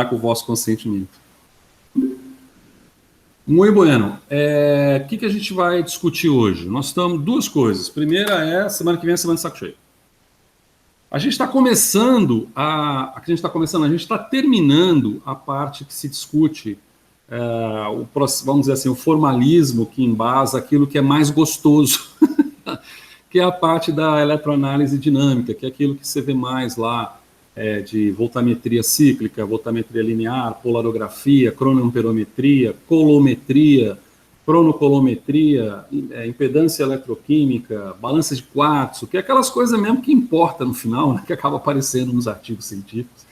com o vosso consentimento. Muito bueno. O que a gente vai discutir hoje? Nós estamos duas coisas. Primeira é, semana que vem é semana de saco cheio. A gente está começando a gente está terminando a parte que se discute, vamos dizer assim, o formalismo que embasa aquilo que é mais gostoso, que é a parte da eletroanálise dinâmica, que é aquilo que você vê mais lá, de voltametria cíclica, voltametria linear, polarografia, cronoamperometria, colometria, cronocolometria, impedância eletroquímica, balança de quartzo, que é aquelas coisas mesmo que importa no final, né, que acaba aparecendo nos artigos científicos.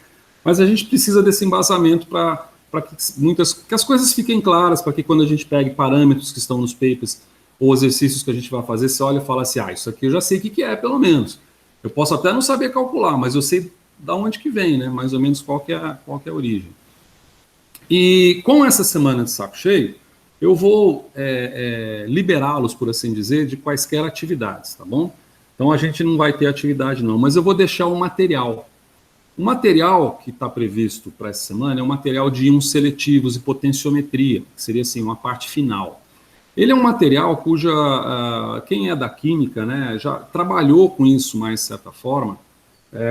Mas a gente precisa desse embasamento para que as coisas fiquem claras, para que quando a gente pegue parâmetros que estão nos papers ou exercícios que a gente vai fazer, você olha e fala assim, isso aqui eu já sei o que é, pelo menos. Eu posso até não saber calcular, mas eu sei da onde que vem, né? Mais ou menos qual que é a origem. E com essa semana de saco cheio, eu vou liberá-los, por assim dizer, de quaisquer atividades, tá bom? Então a gente não vai ter atividade não, mas eu vou deixar um material. O material que está previsto para essa semana é um material de íons seletivos e potenciometria, que seria assim, uma parte final. Ele é um material cuja, quem é da química, né, já trabalhou com isso mais de certa forma,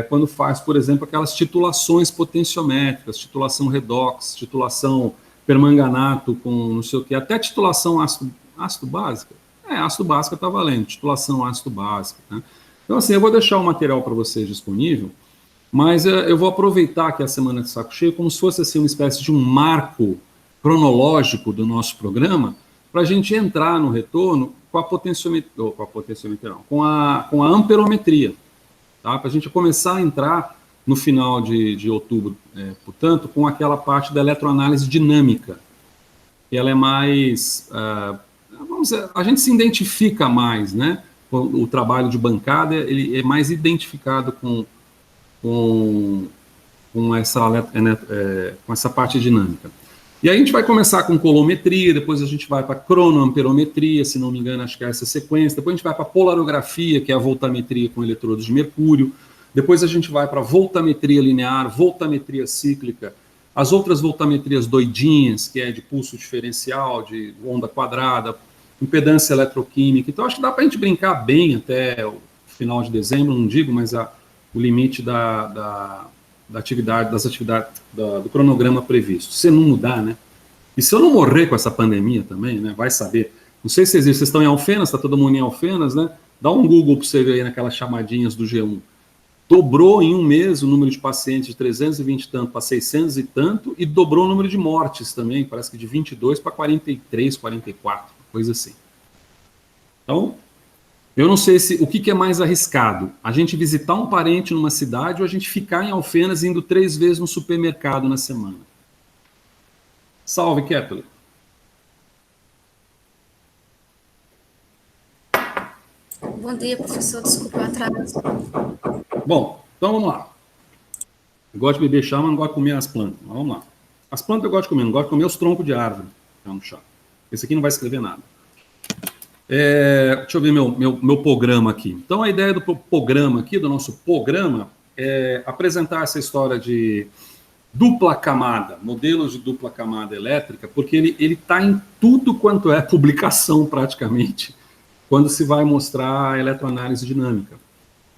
quando faz, por exemplo, aquelas titulações potenciométricas, titulação redox, titulação permanganato com não sei o que, até titulação ácido básica. Ácido básica está valendo, titulação ácido básica. Né? Então, assim, eu vou deixar o material para vocês disponível, mas eu vou aproveitar que a semana de saco cheio como se fosse assim, uma espécie de um marco cronológico do nosso programa, para a gente entrar no retorno com a amperometria. Tá? Para a gente começar a entrar no final de outubro, portanto, com aquela parte da eletroanálise dinâmica, que ela é mais, vamos dizer, a gente se identifica mais, né? O trabalho de bancada, ele é mais identificado com essa parte dinâmica. E aí a gente vai começar com colometria, depois a gente vai para cronoamperometria, se não me engano, acho que é essa sequência, depois a gente vai para polarografia, que é a voltametria com eletrodos de mercúrio, depois a gente vai para voltametria linear, voltametria cíclica, as outras voltametrias doidinhas, que é de pulso diferencial, de onda quadrada, impedância eletroquímica. Então acho que dá para a gente brincar bem até o final de dezembro, não digo, mas o limite das atividades do cronograma previsto. Se não mudar, né? E se eu não morrer com essa pandemia também, né? Vai saber. Não sei se vocês estão em Alfenas, está todo mundo em Alfenas, né? Dá um Google para você ver aí naquelas chamadinhas do G1. Dobrou em um mês o número de pacientes de 320 e tanto para 600 e tanto, e dobrou o número de mortes também, parece que de 22 para 43, 44, coisa assim. Então, eu não sei o que é mais arriscado, a gente visitar um parente numa cidade ou a gente ficar em Alfenas indo 3 vezes no supermercado na semana. Salve, Kepler. Bom dia, professor, desculpa o atraso. Bom, então vamos lá. Eu gosto de beber chá, mas não gosto de comer as plantas. Mas vamos lá. As plantas eu gosto de comer, não gosto de comer os troncos de árvore no chá. Esse aqui não vai escrever nada. Deixa eu ver meu programa aqui. Então, a ideia do programa aqui, do nosso programa, é apresentar essa história de dupla camada, modelos de dupla camada elétrica, porque ele está em tudo quanto é publicação, praticamente, quando se vai mostrar a eletroanálise dinâmica.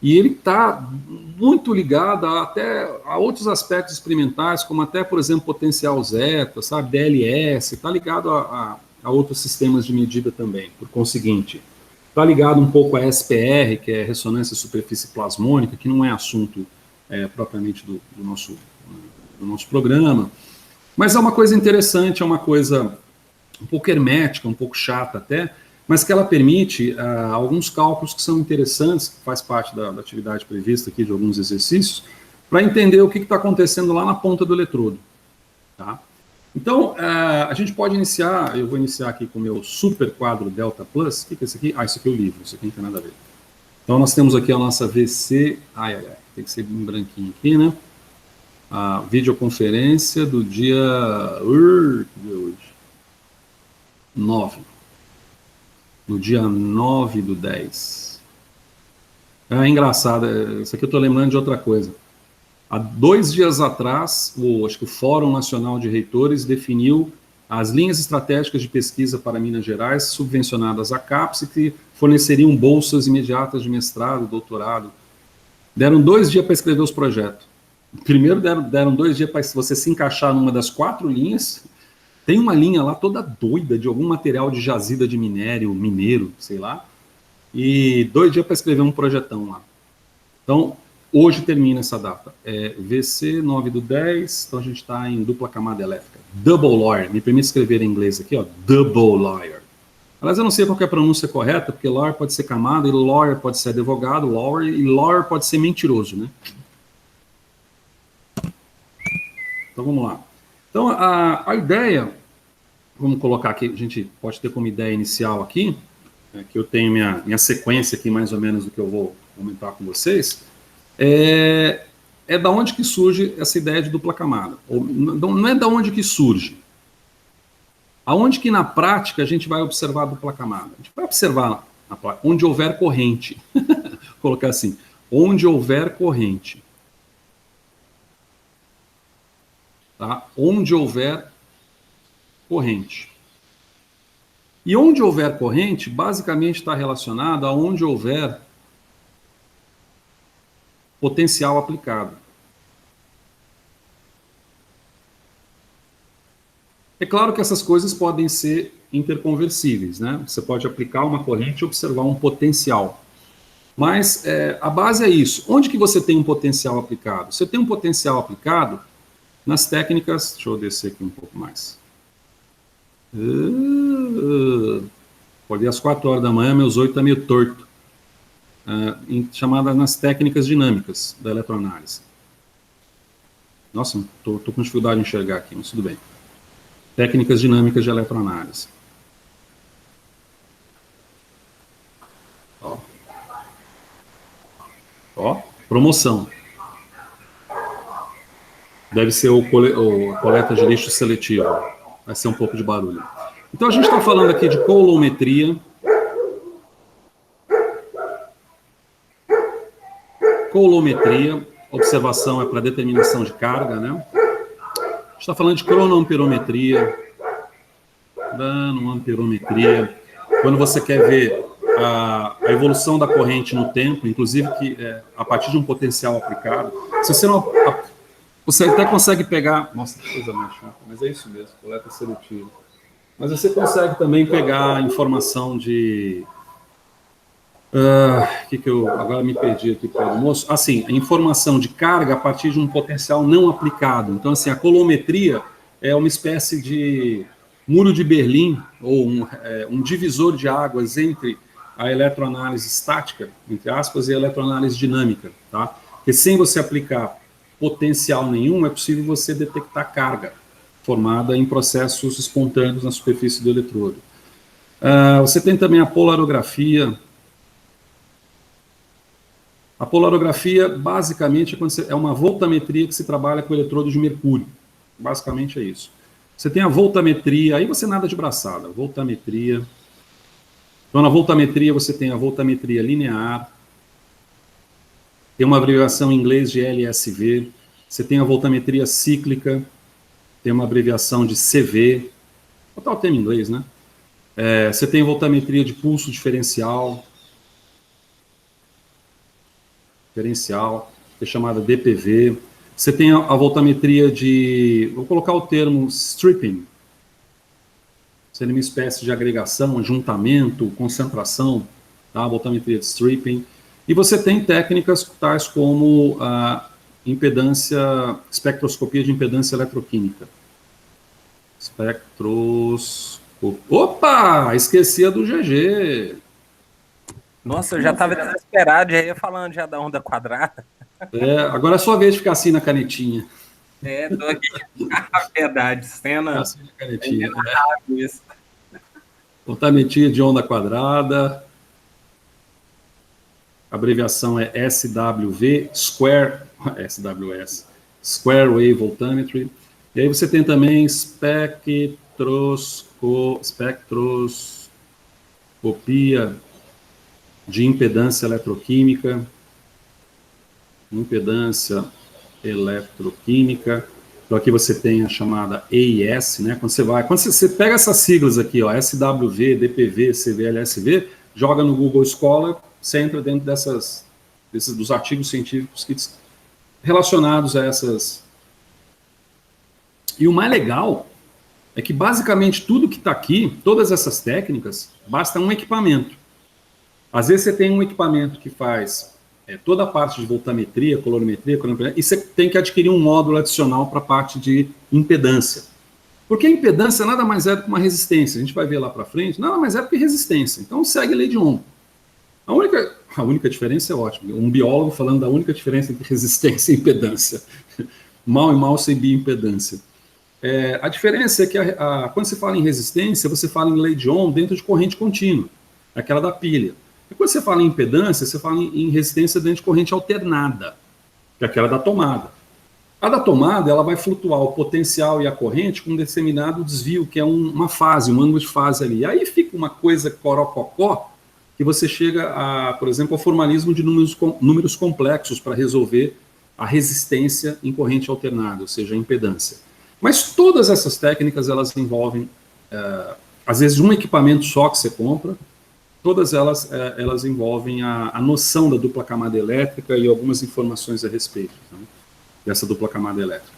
E ele está muito ligado até a outros aspectos experimentais, como até, por exemplo, potencial zeta, sabe, DLS, está ligado a outros sistemas de medida também, por conseguinte. Está ligado um pouco a SPR, que é ressonância superfície plasmônica, que não é assunto propriamente do nosso programa, mas é uma coisa interessante, é uma coisa um pouco hermética, um pouco chata até, mas que ela permite alguns cálculos que são interessantes, que faz parte da atividade prevista aqui de alguns exercícios, para entender o que está acontecendo lá na ponta do eletrodo. Tá? Então, a gente pode iniciar, eu vou iniciar aqui com o meu super quadro Delta Plus. O que é esse aqui? Esse aqui é o livro, isso aqui não tem nada a ver. Então, nós temos aqui a nossa VC, tem que ser em branquinho aqui, né? A videoconferência do dia 9. No dia 9/10. É engraçado, isso aqui eu estou lembrando de outra coisa. Há 2 dias atrás, acho que o Fórum Nacional de Reitores definiu as linhas estratégicas de pesquisa para Minas Gerais, subvencionadas à CAPES, que forneceriam bolsas imediatas de mestrado, doutorado. Deram 2 dias para escrever os projetos. Primeiro deram 2 dias para você se encaixar numa das 4 linhas. Tem uma linha lá toda doida de algum material de jazida de mineiro, sei lá. E 2 dias para escrever um projetão lá. Então, hoje termina essa data. VC 9/10, então a gente está em dupla camada elétrica. Double lawyer, me permite escrever em inglês aqui, ó, double lawyer. Aliás, eu não sei qual que é a pronúncia correta, porque lawyer pode ser camada, e lawyer pode ser advogado, lawyer, e lawyer pode ser mentiroso, né? Então, vamos lá. Então, a ideia, vamos colocar aqui, a gente pode ter como ideia inicial aqui, que eu tenho minha sequência aqui, mais ou menos, do que eu vou comentar com vocês, é da onde que surge essa ideia de dupla camada. Não é da onde que surge. Aonde que, na prática, a gente vai observar a dupla camada? A gente vai observar onde houver corrente. Vou colocar assim, onde houver corrente. Tá? Onde houver corrente. E onde houver corrente, basicamente está relacionado a onde houver potencial aplicado. É claro que essas coisas podem ser interconversíveis, né? Você pode aplicar uma corrente e observar um potencial. Mas a base é isso. Onde que você tem um potencial aplicado? Você tem um potencial aplicado nas técnicas... Deixa eu descer aqui um pouco mais. Acordei às 4 horas da manhã, meus olhos estão meio torto. Chamada nas técnicas dinâmicas da eletroanálise. Nossa, estou com dificuldade de enxergar aqui, mas tudo bem. Técnicas dinâmicas de eletroanálise. Ó, promoção. Deve ser o coleta de lixo seletivo. Vai ser um pouco de barulho. Então a gente está falando aqui de coulometria. Coulometria, observação é para determinação de carga, né? A gente está falando de cronoamperometria, nanoamperometria, quando você quer ver a evolução da corrente no tempo, inclusive que a partir de um potencial aplicado. Se você não, você até consegue pegar, nossa, que coisa mais chata, mas é isso mesmo, coleta seletiva. Mas você consegue também pegar informação de agora me perdi aqui para o almoço. Assim, a informação de carga a partir de um potencial não aplicado. Então, assim, a coulometria é uma espécie de muro de Berlim, ou um divisor de águas entre a eletroanálise estática, entre aspas, e a eletroanálise dinâmica, tá? Porque sem você aplicar potencial nenhum, é possível você detectar carga formada em processos espontâneos na superfície do eletrodo. Você tem também a polarografia. A polarografia, basicamente, é uma voltametria que se trabalha com eletrodo de mercúrio. Basicamente é isso. Você tem a voltametria, aí você nada de braçada, voltametria. Então, na voltametria, você tem a voltametria linear, tem uma abreviação em inglês de LSV, você tem a voltametria cíclica, tem uma abreviação de CV, vou botar o termo em inglês, né? Você tem a voltametria de pulso diferencial, que é chamada DPV. Você tem a voltametria de, vou colocar o termo stripping, seria uma espécie de agregação, juntamento, concentração, tá? A voltametria de stripping. E você tem técnicas tais como a espectroscopia de impedância eletroquímica. Opa! Esqueci a do GG. Nossa, eu já estava desesperado, já ia falando já da onda quadrada. Agora é sua vez de ficar assim na canetinha. Tô aqui. Verdade, cena. Assim na canetinha. Isso. Voltametria de onda quadrada. A abreviação é SWV, SWS, Square Wave Voltammetry. E aí você tem também espectroscopia de impedância eletroquímica, impedância eletroquímica. Então aqui você tem a chamada EIS, né? Quando você pega essas siglas aqui, ó, SWV, DPV, CVLSV, joga no Google Scholar, você entra dentro dos artigos científicos relacionados a essas. E o mais legal é que basicamente tudo que está aqui, todas essas técnicas, basta um equipamento. Às vezes você tem um equipamento que faz toda a parte de voltametria, colorimetria, e você tem que adquirir um módulo adicional para a parte de impedância. Porque a impedância nada mais é do que uma resistência. A gente vai ver lá para frente, nada mais é do que resistência. Então segue a lei de Ohm. A única diferença é ótima. Um biólogo falando da única diferença entre resistência e impedância. Mal e mal sem bioimpedância. A diferença é que quando você fala em resistência, você fala em lei de Ohm dentro de corrente contínua, aquela da pilha. E quando você fala em impedância, você fala em resistência dentro de corrente alternada, que é aquela da tomada. A da tomada, ela vai flutuar o potencial e a corrente com um determinado desvio, que é uma fase, um ângulo de fase ali. Aí fica uma coisa corococó, que você chega, por exemplo, ao formalismo de números complexos para resolver a resistência em corrente alternada, ou seja, a impedância. Mas todas essas técnicas, elas envolvem, às vezes, um equipamento só que você compra, todas elas envolvem a noção da dupla camada elétrica e algumas informações a respeito, né, dessa dupla camada elétrica.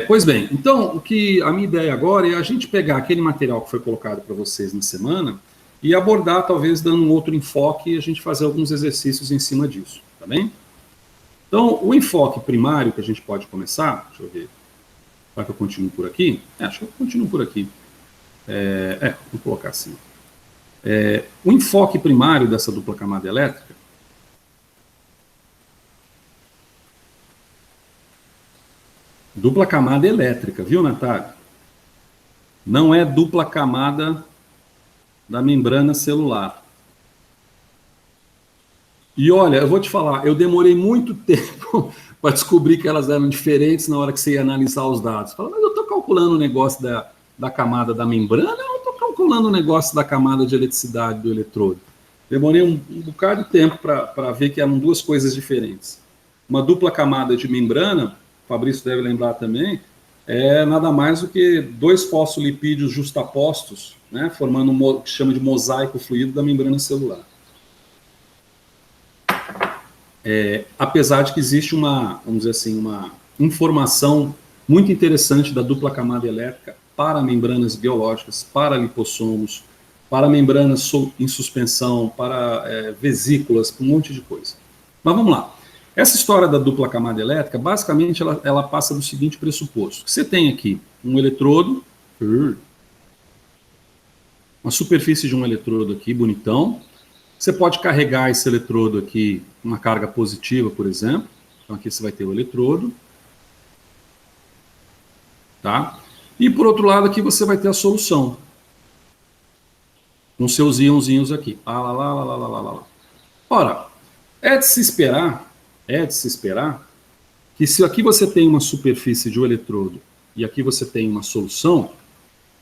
Pois bem, então, a minha ideia agora é a gente pegar aquele material que foi colocado para vocês na semana e abordar, talvez, dando um outro enfoque e a gente fazer alguns exercícios em cima disso, tá bem? Então, o enfoque primário que a gente pode começar, deixa eu ver, será que eu continuo por aqui? Acho que eu continuo por aqui. Vou colocar assim. O enfoque primário dessa dupla camada elétrica viu, Natália? Não é dupla camada da membrana celular. E olha, eu vou te falar, eu demorei muito tempo para descobrir que elas eram diferentes na hora que você ia analisar os dados. Fala, mas eu estou calculando o negócio da camada da membrana, ou eu estou calculando o negócio da camada de eletricidade do eletrodo? Demorei um bocado de tempo para ver que eram duas coisas diferentes. Uma dupla camada de membrana, o Fabrício deve lembrar também, é nada mais do que dois fosfolipídios justapostos, né, formando o que chama de mosaico fluido da membrana celular. Apesar de que existe vamos dizer assim, uma informação muito interessante da dupla camada elétrica para membranas biológicas, para lipossomos, para membranas em suspensão, para vesículas, um monte de coisa. Mas vamos lá. Essa história da dupla camada elétrica, basicamente, ela passa do seguinte pressuposto. Você tem aqui um eletrodo, uma superfície de um eletrodo aqui, bonitão. Você pode carregar esse eletrodo aqui, uma carga positiva, por exemplo. Então aqui você vai ter o eletrodo. Tá? E por outro lado aqui você vai ter a solução. Com seus íonzinhos aqui. Lá. Ora, é de se esperar que se aqui você tem uma superfície de um eletrodo e aqui você tem uma solução,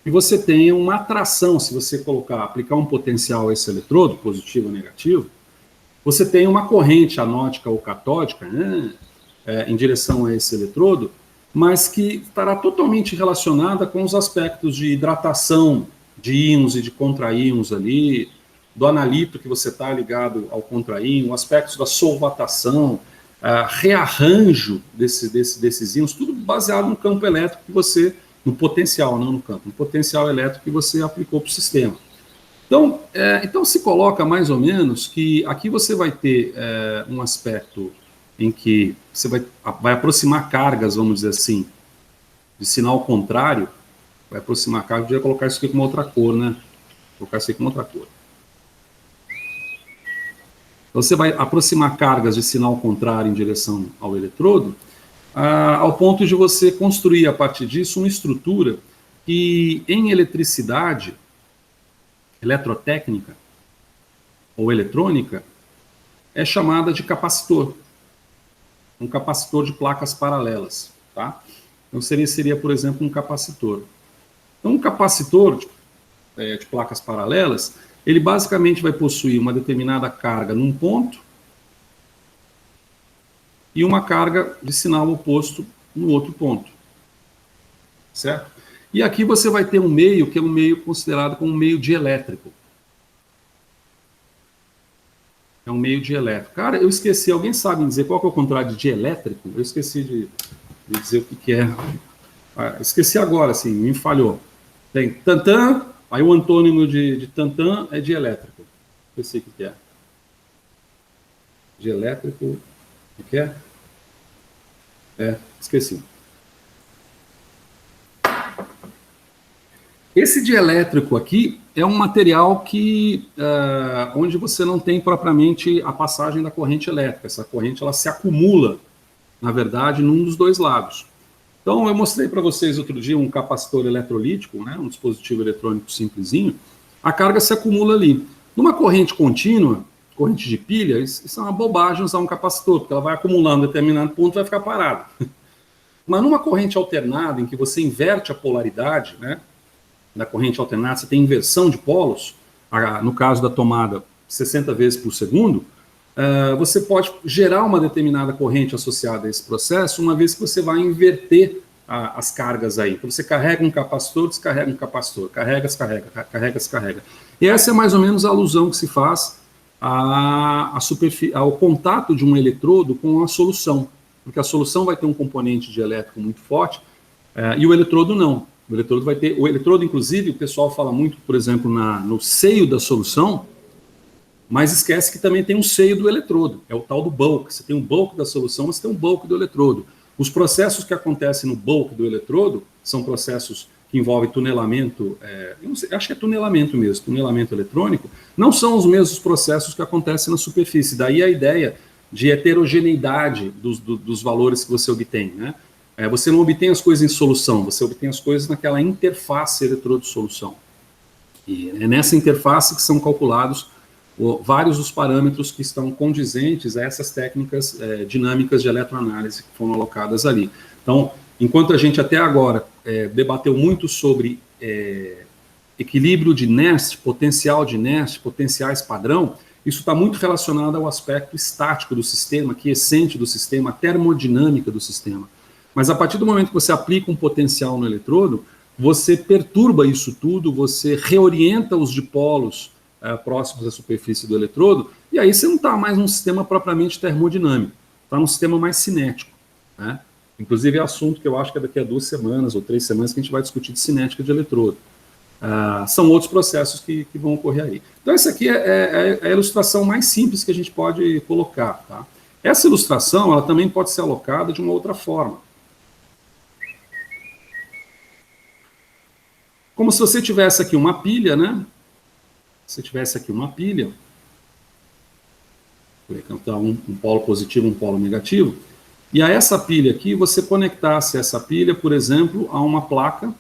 e você tenha uma atração, se você aplicar um potencial a esse eletrodo, positivo ou negativo, você tem uma corrente anódica ou catódica, né, em direção a esse eletrodo, mas que estará totalmente relacionada com os aspectos de hidratação de íons e de contraíons ali, do analito que você está ligado ao contraíon, aspectos da solvatação, rearranjo desses íons, tudo baseado no campo elétrico que você, no potencial, não no campo, no potencial elétrico que você aplicou para o sistema. Então se coloca mais ou menos que aqui você vai ter um aspecto em que você vai aproximar cargas, vamos dizer assim, de sinal contrário, vai aproximar cargas, eu podia colocar isso aqui com uma outra cor, né? Vou colocar isso aqui com outra cor. Então você vai aproximar cargas de sinal contrário em direção ao eletrodo, ao ponto de você construir a partir disso uma estrutura que em eletricidade, eletrotécnica ou eletrônica, é chamada de capacitor. Um capacitor de placas paralelas. Tá? Então seria, por exemplo, um capacitor. Então um capacitor de placas paralelas, ele basicamente vai possuir uma determinada carga num ponto e uma carga de sinal oposto no outro ponto. Certo? E aqui você vai ter um meio que é um meio considerado como um meio dielétrico. É um meio dielétrico. Cara, eu esqueci, alguém sabe me dizer qual que é o contrário de dielétrico? Eu esqueci de dizer o que é. Esqueci agora, assim, me falhou. Tem tantã, aí o antônimo de tantã é dielétrico. Esqueci o que é. Dielétrico, o que é? Esqueci. Esse dielétrico aqui é um material que, onde você não tem propriamente a passagem da corrente elétrica. Essa corrente ela se acumula, na verdade, num dos dois lados. Então, eu mostrei para vocês outro dia um capacitor eletrolítico, né, um dispositivo eletrônico simplesinho. A carga se acumula ali. Numa corrente contínua, corrente de pilha, isso é uma bobagem usar um capacitor, porque ela vai acumulando em determinado ponto e vai ficar parada. Mas numa corrente alternada, em que você inverte a polaridade, né, da corrente alternada, você tem inversão de polos, no caso da tomada 60 vezes por segundo, você pode gerar uma determinada corrente associada a esse processo, uma vez que você vai inverter as cargas aí. Então você carrega um capacitor, descarrega um capacitor, carrega, descarrega, carrega, descarrega. E essa é mais ou menos a alusão que se faz ao contato de um eletrodo com a solução, porque a solução vai ter um componente dielétrico muito forte, e o eletrodo não. O eletrodo vai ter, inclusive, o pessoal fala muito, por exemplo, no seio da solução, mas esquece que também tem um seio do eletrodo, é o tal do bulk. Você tem um bulk da solução, mas você tem um bulk do eletrodo. Os processos que acontecem no bulk do eletrodo são processos que envolvem tunelamento, acho que é tunelamento mesmo, tunelamento eletrônico, não são os mesmos processos que acontecem na superfície. Daí a ideia de heterogeneidade dos valores que você obtém, né? Você não obtém as coisas em solução, você obtém as coisas naquela interface eletrodo-solução. E é nessa interface que são calculados vários dos parâmetros que estão condizentes a essas técnicas dinâmicas de eletroanálise que foram alocadas ali. Então, enquanto a gente até agora debateu muito sobre equilíbrio de Nernst, potencial de Nernst, potenciais padrão, isso está muito relacionado ao aspecto estático do sistema, quiescente do sistema, a termodinâmica do sistema. Mas a partir do momento que você aplica um potencial no eletrodo, você perturba isso tudo, você reorienta os dipolos próximos à superfície do eletrodo, e aí você não está mais num sistema propriamente termodinâmico, está num sistema mais cinético, né? Inclusive é assunto que eu acho que é daqui a 2 semanas ou 3 semanas que a gente vai discutir de cinética de eletrodo. São outros processos que vão ocorrer aí. Então essa aqui é a ilustração mais simples que a gente pode colocar, tá? Essa ilustração ela também pode ser alocada de uma outra forma. Como se você tivesse aqui uma pilha, né? Se tivesse aqui uma pilha, então um polo positivo, um polo negativo, e a essa pilha aqui, você conectasse essa pilha, por exemplo, a uma placa,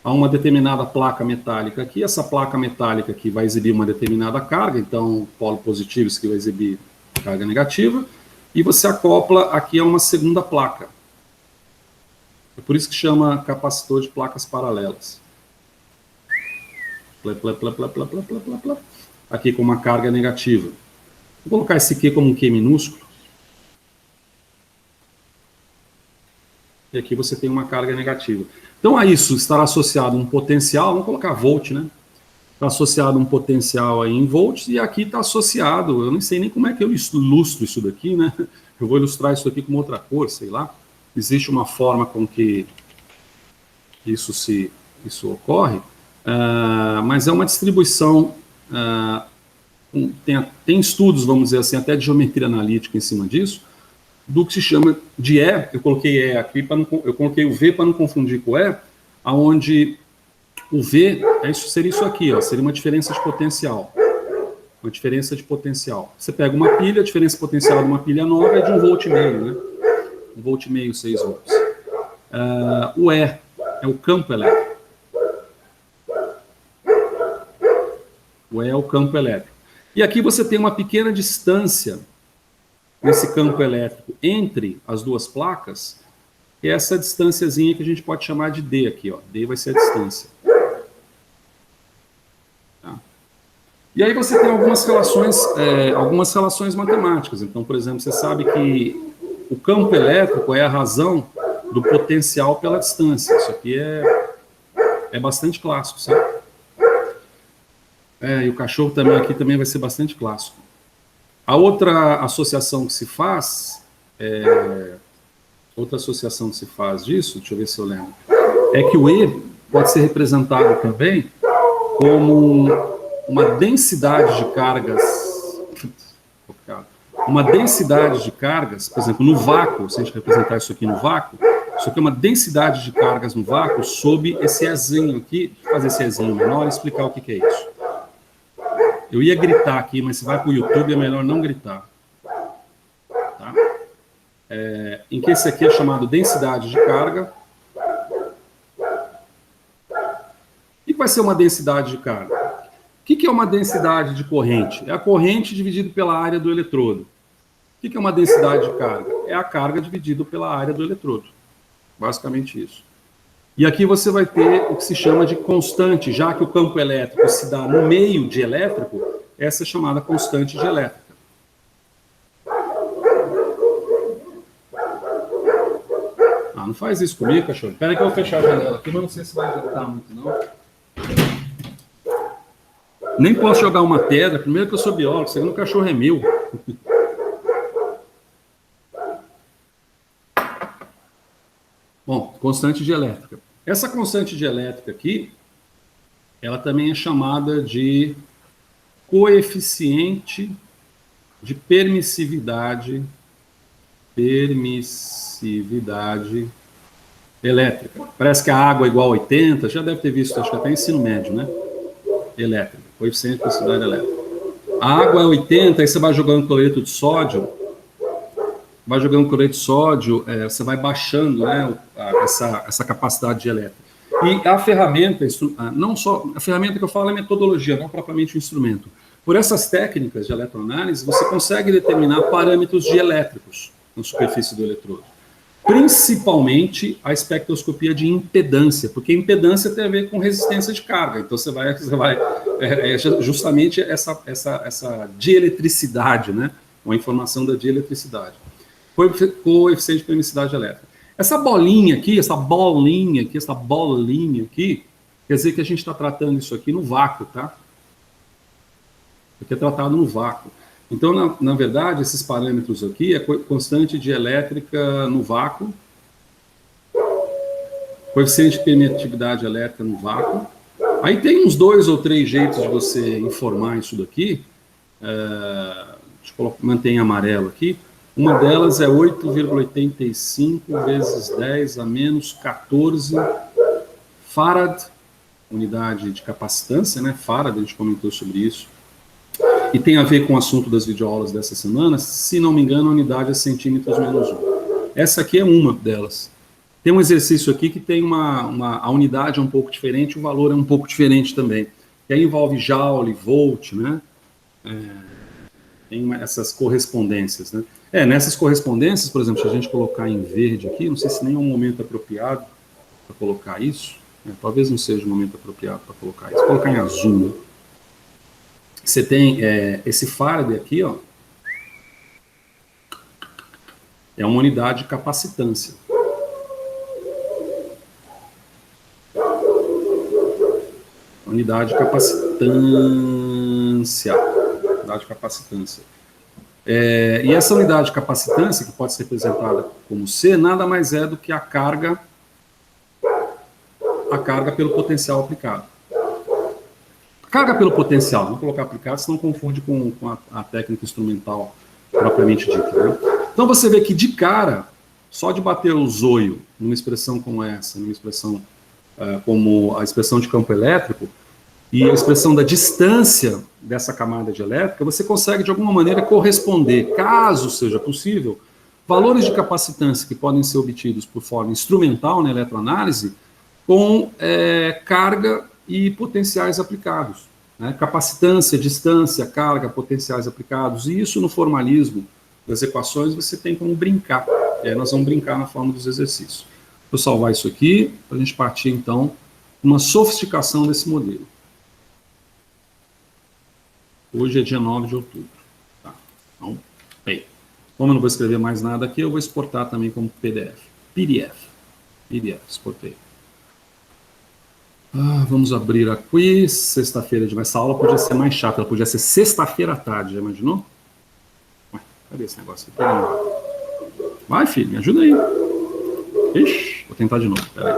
a uma determinada placa metálica aqui, essa placa metálica aqui vai exibir uma determinada carga, então o polo positivo isso aqui vai exibir carga negativa, e você acopla aqui a uma segunda placa. É por isso que chama capacitor de placas paralelas. Aqui com uma carga negativa. Vou colocar esse Q como um Q minúsculo. E aqui você tem uma carga negativa. Então a isso estará associado um potencial, vamos colocar volt, né? Está associado um potencial aí em volts, e aqui está associado, eu não sei nem como é que eu ilustro isso daqui, né? Eu vou ilustrar isso aqui com outra cor, sei lá. Existe uma forma com que isso ocorre, mas é uma distribuição, tem estudos, vamos dizer assim, até de geometria analítica em cima disso, do que se chama de E, eu coloquei E aqui, eu coloquei o V para não confundir com E, onde o V, seria isso aqui, ó, seria uma diferença de potencial. Uma diferença de potencial. Você pega uma pilha, a diferença potencial de uma pilha nova é de 1,5 volt, né? 1,5 volt, 6 volts. O E é o campo elétrico. O E é o campo elétrico. E aqui você tem uma pequena distância nesse campo elétrico entre as duas placas, que é essa distânciazinha que a gente pode chamar de D aqui, ó. D vai ser a distância. Tá? E aí você tem algumas relações matemáticas. Então, por exemplo, você sabe que o campo elétrico é a razão do potencial pela distância. Isso aqui é bastante clássico, certo? E o cachorro também aqui também vai ser bastante clássico. A outra associação que se faz, disso, deixa eu ver se eu lembro, é que o E pode ser representado também como uma densidade de cargas, por exemplo, no vácuo, se a gente representar isso aqui no vácuo, isso aqui é uma densidade de cargas no vácuo sob esse Ezinho aqui, fazer esse Ezinho menor e explicar o que é isso. Eu ia gritar aqui, mas se vai para o YouTube é melhor não gritar. Tá? Em que esse aqui é chamado densidade de carga. O que vai ser uma densidade de carga? O que é uma densidade de corrente? É a corrente dividida pela área do eletrodo. O que é uma densidade de carga? É a carga dividida pela área do eletrodo. Basicamente isso. E aqui você vai ter o que se chama de constante, já que o campo elétrico se dá no meio de elétrico, essa é chamada constante de elétrica. Não faz isso comigo, cachorro. Espera que eu vou fechar a janela aqui, mas não sei se vai adiantar muito, não. Nem posso jogar uma pedra, primeiro que eu sou biólogo, segundo o cachorro é meu. Bom, constante de elétrica. Essa constante de elétrica aqui, ela também é chamada de coeficiente de permissividade elétrica. Parece que a água é igual a 80, já deve ter visto, acho que até ensino médio, né? Elétrica, coeficiente de permissividade elétrica. A água é 80, aí você vai jogando cloreto de sódio, você vai baixando, né, essa capacidade de elétrica. E a ferramenta, não só, a ferramenta que eu falo é metodologia, não propriamente o instrumento. Por essas técnicas de eletroanálise, você consegue determinar parâmetros dielétricos na superfície do eletrodo. Principalmente a espectroscopia de impedância, porque impedância tem a ver com resistência de carga. Então você vai justamente essa dieletricidade, né? Uma informação da dieletricidade. Coeficiente de permissividade elétrica. Essa bolinha aqui, quer dizer que a gente está tratando isso aqui no vácuo, tá? Porque é tratado no vácuo. Então, na verdade, esses parâmetros aqui é constante de elétrica no vácuo, coeficiente de permitividade elétrica no vácuo. Aí tem uns 2 ou 3 jeitos de você informar isso daqui. Deixa eu manter em amarelo aqui. Uma delas é 8,85 vezes 10 a menos 14 farad, unidade de capacitância, né? Farad, a gente comentou sobre isso. E tem a ver com o assunto das videoaulas dessa semana, se não me engano, a unidade é centímetros menos 1. Essa aqui é uma delas. Tem um exercício aqui que tem a unidade é um pouco diferente, o valor é um pouco diferente também. E aí envolve joule, volt, né? Tem essas correspondências, né? Nessas correspondências, por exemplo, se a gente colocar em verde aqui, não sei se nem é um momento apropriado para colocar isso, talvez não seja o momento apropriado para colocar isso, colocar em azul, né? Você tem esse farad aqui, ó, é uma unidade de capacitância. Unidade de capacitância. E essa unidade de capacitância, que pode ser representada como C, nada mais é do que a carga pelo potencial aplicado. Carga pelo potencial, vou colocar aplicado, senão confunde com a técnica instrumental propriamente dita, né? Então você vê que de cara, só de bater o zoio numa expressão como essa, numa expressão como a expressão de campo elétrico, e a expressão da distância dessa camada de elétrica, você consegue de alguma maneira corresponder, caso seja possível, valores de capacitância que podem ser obtidos por forma instrumental na eletroanálise com carga e potenciais aplicados, né? Capacitância, distância, carga, potenciais aplicados, e isso no formalismo das equações você tem como brincar. Nós vamos brincar na forma dos exercícios. Vou salvar isso aqui, para a gente partir então uma sofisticação desse modelo. Hoje é dia 9 de outubro. Tá. Então, bem, como eu não vou escrever mais nada aqui, eu vou exportar também como PDF. PDF, exportei. Vamos abrir aqui, sexta-feira de... Essa aula podia ser mais chata, ela podia ser sexta-feira à tarde, já imaginou? Ué, cadê esse negócio aqui? Vai, filho, me ajuda aí. Ixi, vou tentar de novo, peraí.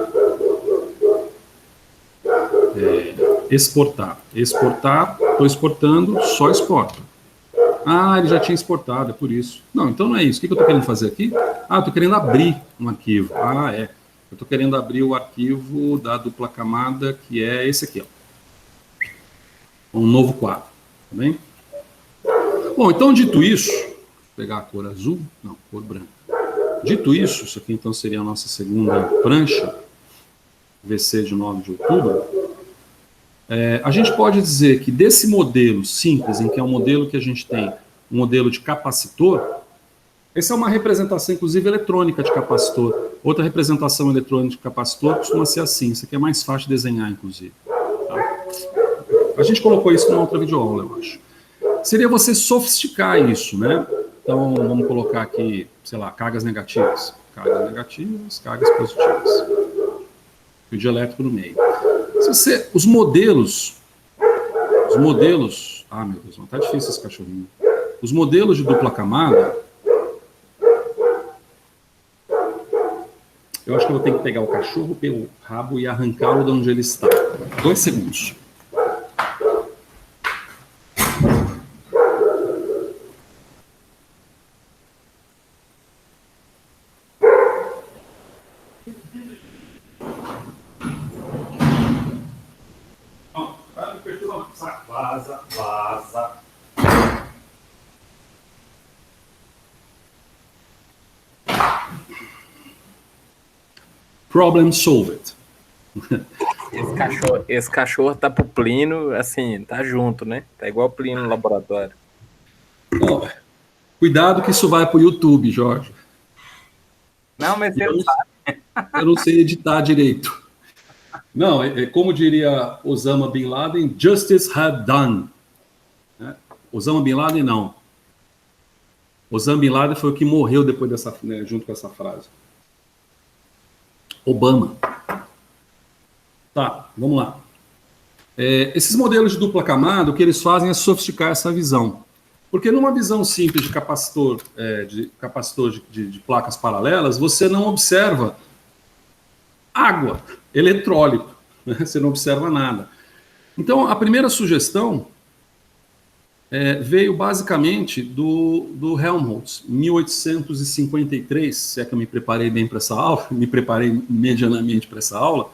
Exportar, estou exportando, só exporta. Ele já tinha exportado, é por isso. Não, então não é isso. O que eu estou querendo fazer aqui? Eu estou querendo abrir um arquivo. Eu estou querendo abrir o arquivo da dupla camada, que é esse aqui, ó. Um novo quadro, tá bem? Bom, então dito isso, vou pegar a cor azul, não, cor branca. Dito isso aqui então seria a nossa segunda prancha, VC de 9 de outubro. A gente pode dizer que desse modelo simples, em que é um modelo que a gente tem, um modelo de capacitor, essa é uma representação, inclusive, eletrônica de capacitor. Outra representação eletrônica de capacitor costuma ser assim. Isso aqui é mais fácil de desenhar, inclusive. Tá? A gente colocou isso numa outra videoaula, eu acho. Seria você sofisticar isso, né? Então, vamos colocar aqui, sei lá, cargas negativas. Cargas negativas, cargas positivas. Fio de elétrico no meio. Os modelos... meu Deus, não tá difícil esse cachorrinho. Os modelos de dupla camada... Eu acho que eu vou ter que pegar o cachorro pelo rabo e arrancá-lo de onde ele está. 2 segundos. Vaza. Problem solved. Esse cachorro tá pro Plínio, assim, tá junto, né? Tá igual o Plínio no laboratório. Cuidado que isso vai pro YouTube, Jorge. Não, mas você sabe. Eu não sei editar direito. Não, como diria Osama Bin Laden, justice had done. Osama Bin Laden não. Osama Bin Laden foi o que morreu depois dessa, né, junto com essa frase. Obama. Tá, vamos lá. Esses modelos de dupla camada, o que eles fazem é sofisticar essa visão. Porque numa visão simples de capacitor, de placas paralelas, você não observa água, eletrólito, né? Você não observa nada. Então, a primeira sugestão veio basicamente do Helmholtz, 1853, se é que eu me preparei bem para essa aula, me preparei medianamente para essa aula,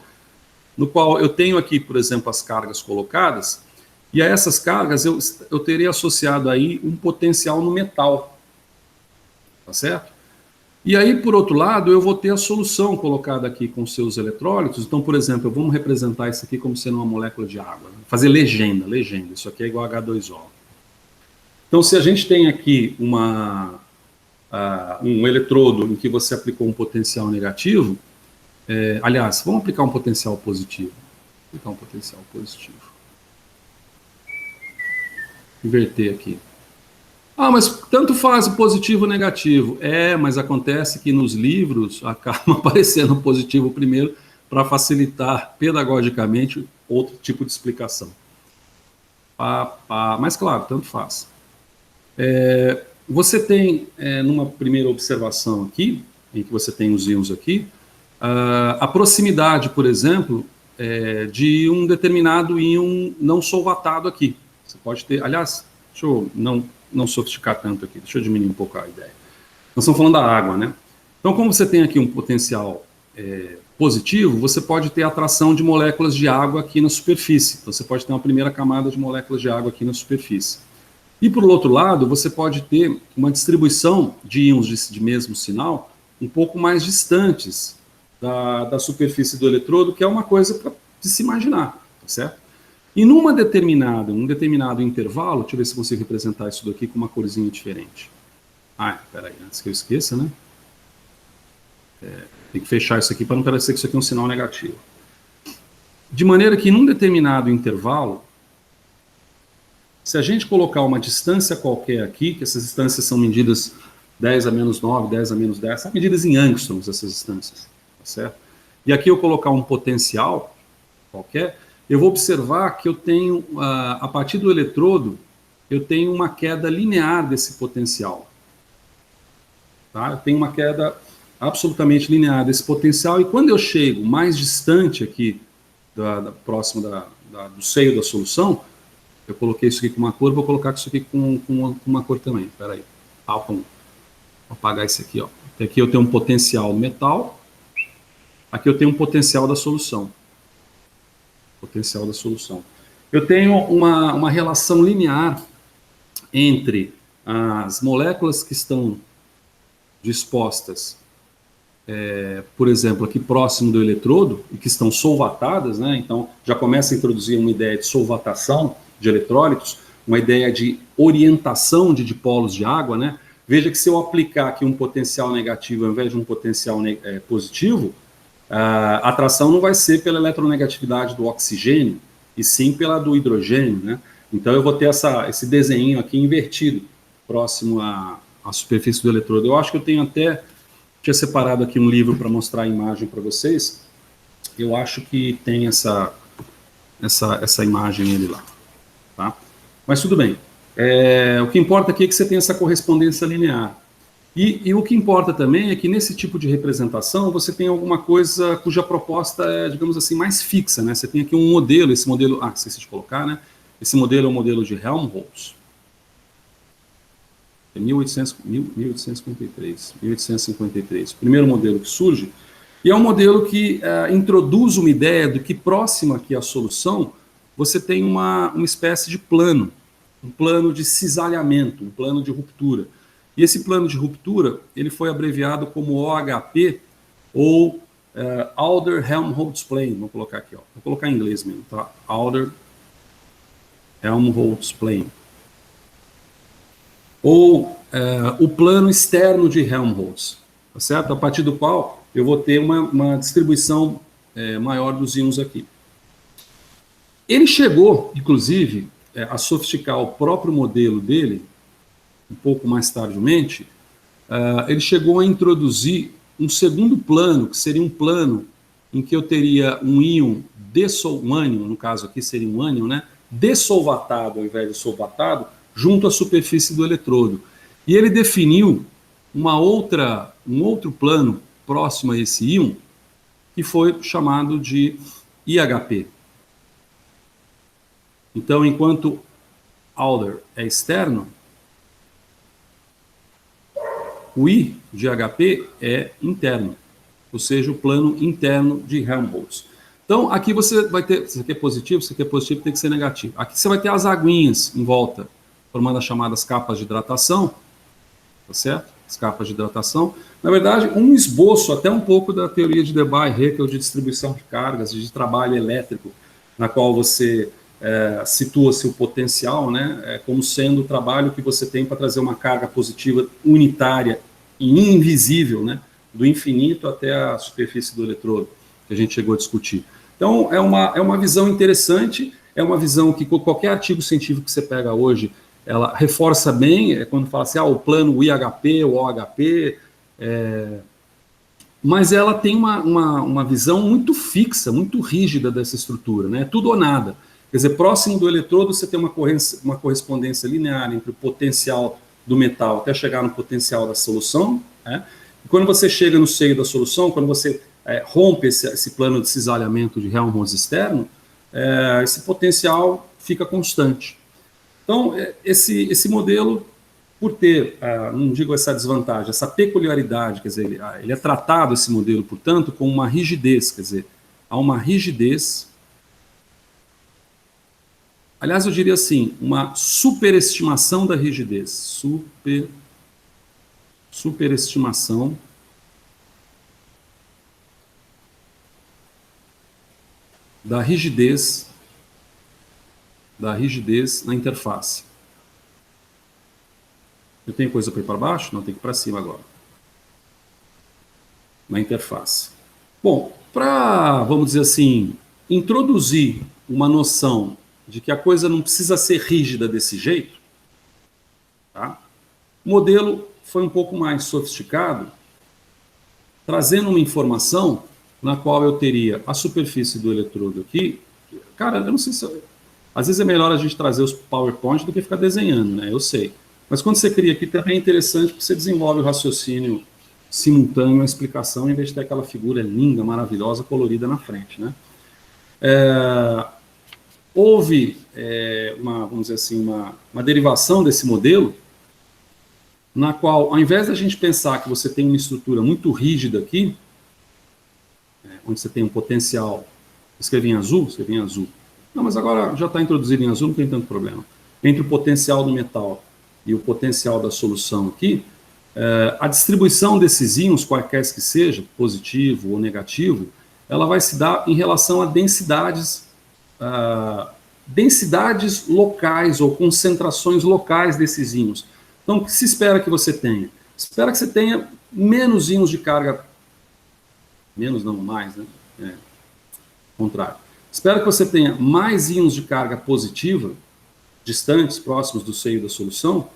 no qual eu tenho aqui, por exemplo, as cargas colocadas, e a essas cargas eu teria associado aí um potencial no metal, tá certo? E aí, por outro lado, eu vou ter a solução colocada aqui com seus eletrólitos. Então, por exemplo, vamos representar isso aqui como sendo uma molécula de água, né? Fazer legenda, isso aqui é igual a H2O. Então, se a gente tem aqui um eletrodo em que você aplicou um potencial negativo, aliás, vamos aplicar um potencial positivo. Inverter aqui. Mas tanto faz o positivo ou negativo. Mas acontece que nos livros acaba aparecendo o positivo primeiro para facilitar pedagogicamente outro tipo de explicação. Mas claro, tanto faz. Você tem, numa primeira observação aqui, em que você tem os íons aqui, a proximidade, por exemplo, de um determinado íon não solvatado aqui. Você pode ter, aliás, deixa eu não sofisticar tanto aqui, deixa eu diminuir um pouco a ideia. Nós estamos falando da água, né? Então, como você tem aqui um potencial positivo, você pode ter atração de moléculas de água aqui na superfície. Então, você pode ter uma primeira camada de moléculas de água aqui na superfície. E, por outro lado, você pode ter uma distribuição de íons de mesmo sinal um pouco mais distantes da superfície do eletrodo, que é uma coisa para se imaginar, tá certo? E num determinado intervalo, deixa eu ver se eu consigo representar isso daqui com uma corzinha diferente. Peraí, antes que eu esqueça, né? Tem que fechar isso aqui para não parecer que isso aqui é um sinal negativo. De maneira que num determinado intervalo, Se a gente colocar uma distância qualquer aqui, que essas distâncias são medidas 10 a menos 9, 10 a menos 10, são medidas em angstroms essas distâncias, tá certo? E aqui eu colocar um potencial qualquer, eu vou observar que eu tenho, a partir do eletrodo, eu tenho uma queda linear desse potencial. Tá? Eu tenho uma queda absolutamente linear desse potencial, e quando eu chego mais distante aqui, próximo do seio da solução, eu coloquei isso aqui com uma cor, vou colocar isso aqui com uma cor também. Espera aí. Vou apagar esse aqui. Ó. Aqui eu tenho um potencial do metal, aqui eu tenho um potencial da solução. Potencial da solução. Eu tenho uma relação linear entre as moléculas que estão dispostas, por exemplo, aqui próximo do eletrodo, e que estão solvatadas, né? Então já começa a introduzir uma ideia de solvatação de eletrólitos, uma ideia de orientação de dipolos de água, né? Veja que se eu aplicar aqui um potencial negativo ao invés de um potencial positivo, a atração não vai ser pela eletronegatividade do oxigênio, e sim pela do hidrogênio, né? Então eu vou ter esse desenho aqui invertido, próximo à superfície do eletrodo. Eu acho que eu tinha separado aqui um livro para mostrar a imagem para vocês. Eu acho que tem essa imagem ali lá. Tá? Mas tudo bem. O que importa aqui é que você tem essa correspondência linear. E o que importa também é que nesse tipo de representação você tem alguma coisa cuja proposta é, digamos assim, mais fixa, né? Você tem aqui um modelo, esse modelo, esqueci de colocar, né? Esse modelo é o modelo de Helmholtz. É 1853, o primeiro modelo que surge, e é um modelo que introduz uma ideia de que próximo aqui à solução, você tem uma espécie de plano, um plano de cisalhamento, um plano de ruptura. E esse plano de ruptura, ele foi abreviado como OHP, ou Alder-Helmholtz Plane, vou colocar aqui, ó. Vou colocar em inglês mesmo, tá? Alder-Helmholtz Plane. Ou o plano externo de Helmholtz, tá certo? A partir do qual eu vou ter uma distribuição maior dos íons aqui. Ele chegou, inclusive, a sofisticar o próprio modelo dele, um pouco mais tardiamente. Ele chegou a introduzir um segundo plano, que seria um plano em que eu teria um íon, um ânion, no caso aqui seria um ânion, né, dessolvatado ao invés de solvatado, junto à superfície do eletrodo. E ele definiu um outro plano próximo a esse íon, que foi chamado de IHP. Então, enquanto Alder é externo, o I de HP é interno, ou seja, o plano interno de Helmholtz. Então, aqui você vai ter, se aqui é positivo, se aqui é positivo, tem que ser negativo. Aqui você vai ter as aguinhas em volta, formando as chamadas capas de hidratação, tá certo? As capas de hidratação. Na verdade, um esboço até um pouco da teoria de Debye-Heckel de distribuição de cargas, de trabalho elétrico, na qual você situa seu potencial, né, como sendo o trabalho que você tem para trazer uma carga positiva unitária e invisível, né, do infinito até a superfície do eletrodo, que a gente chegou a discutir. Então, é uma visão interessante, é uma visão que qualquer artigo científico que você pega hoje, ela reforça bem, quando fala assim, o plano IHP, o OHP, mas ela tem uma visão muito fixa, muito rígida dessa estrutura, né, tudo ou nada. Quer dizer, próximo do eletrodo você tem uma correspondência linear entre o potencial do metal até chegar no potencial da solução, né? E quando você chega no seio da solução, quando você rompe esse plano de cisalhamento de Helmholtz externo, esse potencial fica constante. Então, esse modelo, por ter, não digo essa desvantagem, essa peculiaridade, quer dizer, ele é tratado, esse modelo, portanto, com uma rigidez, quer dizer, há uma rigidez. Aliás, eu diria assim, uma superestimação da rigidez. Superestimação da rigidez na interface. Eu tenho coisa para ir para baixo? Não, tem que ir para cima agora. Na interface. Bom, para, vamos dizer assim, introduzir uma noção de que a coisa não precisa ser rígida desse jeito, tá? O modelo foi um pouco mais sofisticado, trazendo uma informação na qual eu teria a superfície do eletrodo aqui. Cara, eu não sei se... Às vezes é melhor a gente trazer os PowerPoint do que ficar desenhando, né? Eu sei. Mas quando você cria aqui, também é interessante porque você desenvolve o raciocínio simultâneo, a explicação, em vez de ter aquela figura linda, maravilhosa, colorida na frente, né? Houve, vamos dizer assim, uma derivação desse modelo, na qual, ao invés da gente pensar que você tem uma estrutura muito rígida aqui, onde você tem um potencial, escrevi em azul. Não, mas agora já está introduzido em azul, não tem tanto problema. Entre o potencial do metal e o potencial da solução aqui, a distribuição desses íons, quaisquer que seja, positivo ou negativo, ela vai se dar em relação a densidades locais ou concentrações locais desses íons. Então, o que se espera que você tenha? Espera que você tenha menos íons de carga, menos não, mais, né? Contrário. Espera que você tenha mais íons de carga positiva, distantes, próximos do seio da solução.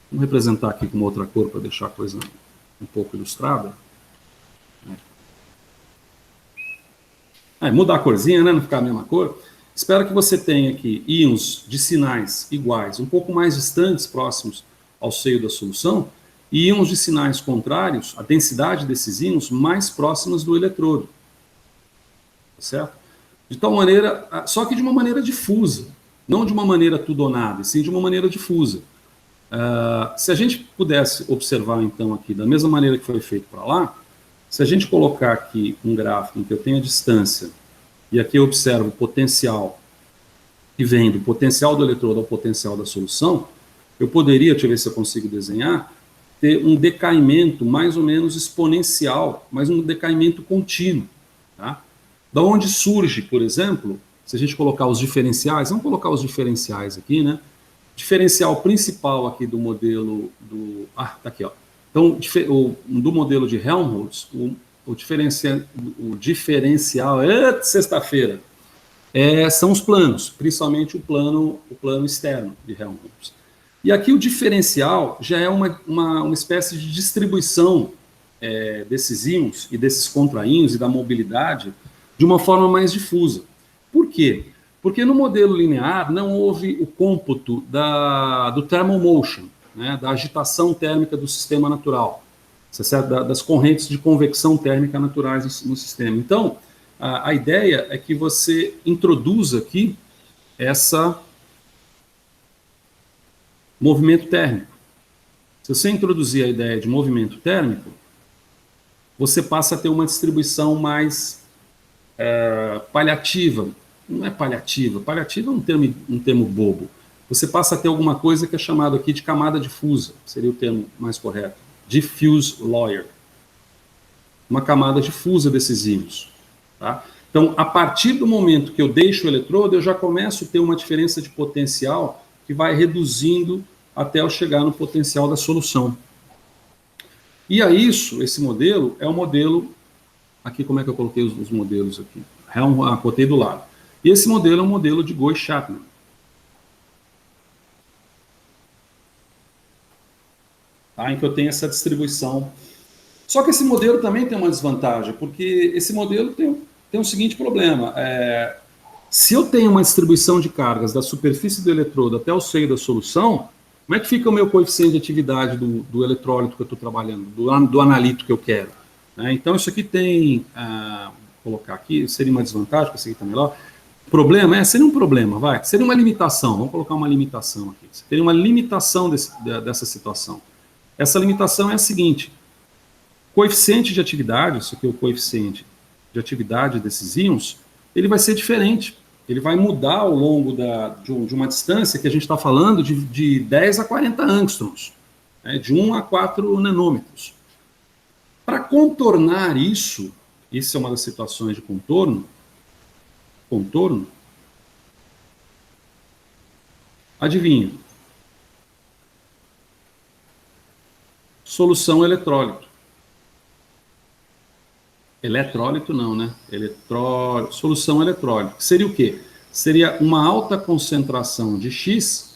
Vamos representar aqui com uma outra cor para deixar a coisa um pouco ilustrada. Mudar a corzinha, né? Não ficar a mesma cor. Espero que você tenha aqui íons de sinais iguais, um pouco mais distantes, próximos ao seio da solução, e íons de sinais contrários, a densidade desses íons, mais próximas do eletrodo. Certo? De tal maneira, só que de uma maneira difusa, não de uma maneira tudo ou nada, e sim de uma maneira difusa. Se a gente pudesse observar, então, aqui, da mesma maneira que foi feito para lá, se a gente colocar aqui um gráfico em que eu tenho a distância, e aqui eu observo o potencial que vem do potencial do eletrodo ao potencial da solução, eu poderia, deixa eu ver se eu consigo desenhar, ter um decaimento mais ou menos exponencial, mas um decaimento contínuo. Tá? Da onde surge, por exemplo, se a gente colocar os diferenciais, vamos colocar os diferenciais aqui, né? Diferencial principal aqui do modelo do... tá aqui, ó. Então, do modelo de Helmholtz, o diferencial sexta-feira, são os planos, principalmente o plano externo de Helmholtz. E aqui o diferencial já é uma espécie de distribuição desses íons e desses contraíons e da mobilidade de uma forma mais difusa. Por quê? Porque no modelo linear não houve o cômputo do thermal motion, né, da agitação térmica do sistema natural, certo? Das correntes de convecção térmica naturais no sistema. Então, a ideia é que você introduza aqui essa movimento térmico. Se você introduzir a ideia de movimento térmico, você passa a ter uma distribuição mais paliativa. Não é paliativa, paliativa é um termo bobo. Você passa a ter alguma coisa que é chamado aqui de camada difusa, seria o termo mais correto, diffuse layer. Uma camada difusa desses íons. Tá? Então, a partir do momento que eu deixo o eletrodo, eu já começo a ter uma diferença de potencial que vai reduzindo até eu chegar no potencial da solução. E a esse modelo é o modelo... Aqui, como é que eu coloquei os modelos aqui? Botei do lado. E esse modelo é um modelo de Gouy-Chapman. Tá? Em que eu tenho essa distribuição. Só que esse modelo também tem uma desvantagem, porque esse modelo tem o seguinte problema. Se eu tenho uma distribuição de cargas da superfície do eletrodo até o seio da solução, como é que fica o meu coeficiente de atividade do eletrólito que eu estou trabalhando, do analito que eu quero? Então, isso aqui tem... vou colocar aqui, seria uma desvantagem, porque esse aqui está melhor. O problema seria um problema, seria uma limitação, vamos colocar uma limitação aqui. Você teria uma limitação dessa situação. Essa limitação é a seguinte: coeficiente de atividade, isso aqui é o coeficiente de atividade desses íons, ele vai ser diferente. Ele vai mudar ao longo de uma distância que a gente está falando de 10 a 40 angstroms, de 1 a 4 nanômetros. Para contornar isso é uma das situações de contorno, adivinha? Solução eletrólito. Eletrólito não, né? Solução eletrólito. Seria o quê? seria uma alta concentração de X,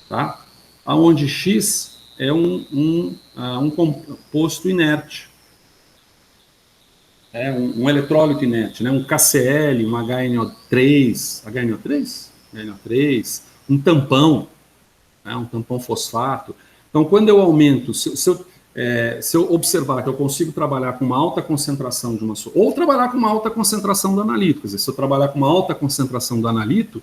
tá? Onde X é um composto inerte. É um eletrólito inerte, né? Um KCl, um HNO3, um tampão, né? Um tampão fosfato. Então, quando eu aumento, se eu observar que eu consigo trabalhar com uma alta concentração de uma ou trabalhar com uma alta concentração do analito, quer dizer, se eu trabalhar com uma alta concentração do analito,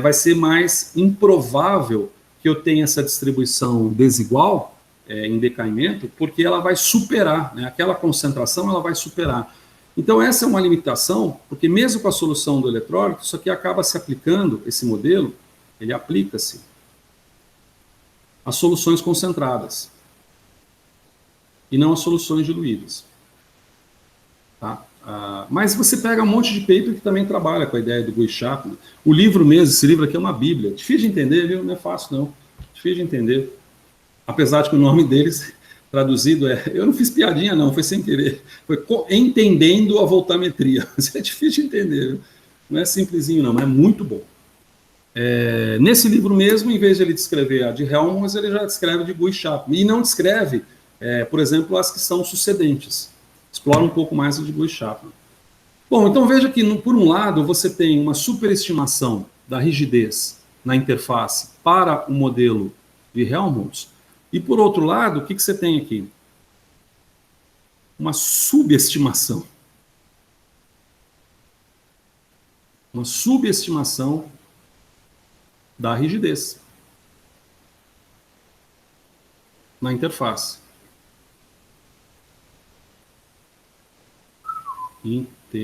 vai ser mais improvável que eu tenha essa distribuição desigual em decaimento, porque ela vai superar, né? Aquela concentração ela vai superar. Então essa é uma limitação, porque mesmo com a solução do eletrólito, isso aqui acaba se aplicando, esse modelo, ele aplica-se às soluções concentradas e não às soluções diluídas. Tá? Mas você pega um monte de paper que também trabalha com a ideia do Guy-Chapman. O livro mesmo, esse livro aqui é uma bíblia. Difícil de entender, viu? Não é fácil, não. Difícil de entender. Apesar de que o nome deles, traduzido, eu não fiz piadinha, não, foi sem querer. Foi Entendendo a Voltametria. Isso é difícil de entender, viu? Não é simplesinho, não, mas é muito bom. Nesse livro mesmo, em vez de ele descrever a de Helmholtz, ele já descreve de Guy-Chapman. E não descreve, por exemplo, as que são sucedentes. Explora um pouco mais a de Guy-Chapman. Bom, então veja que, por um lado, você tem uma superestimação da rigidez na interface para o modelo de Helmholtz, e por outro lado, o que você tem aqui? Uma subestimação. Uma subestimação da rigidez na interface. Interface.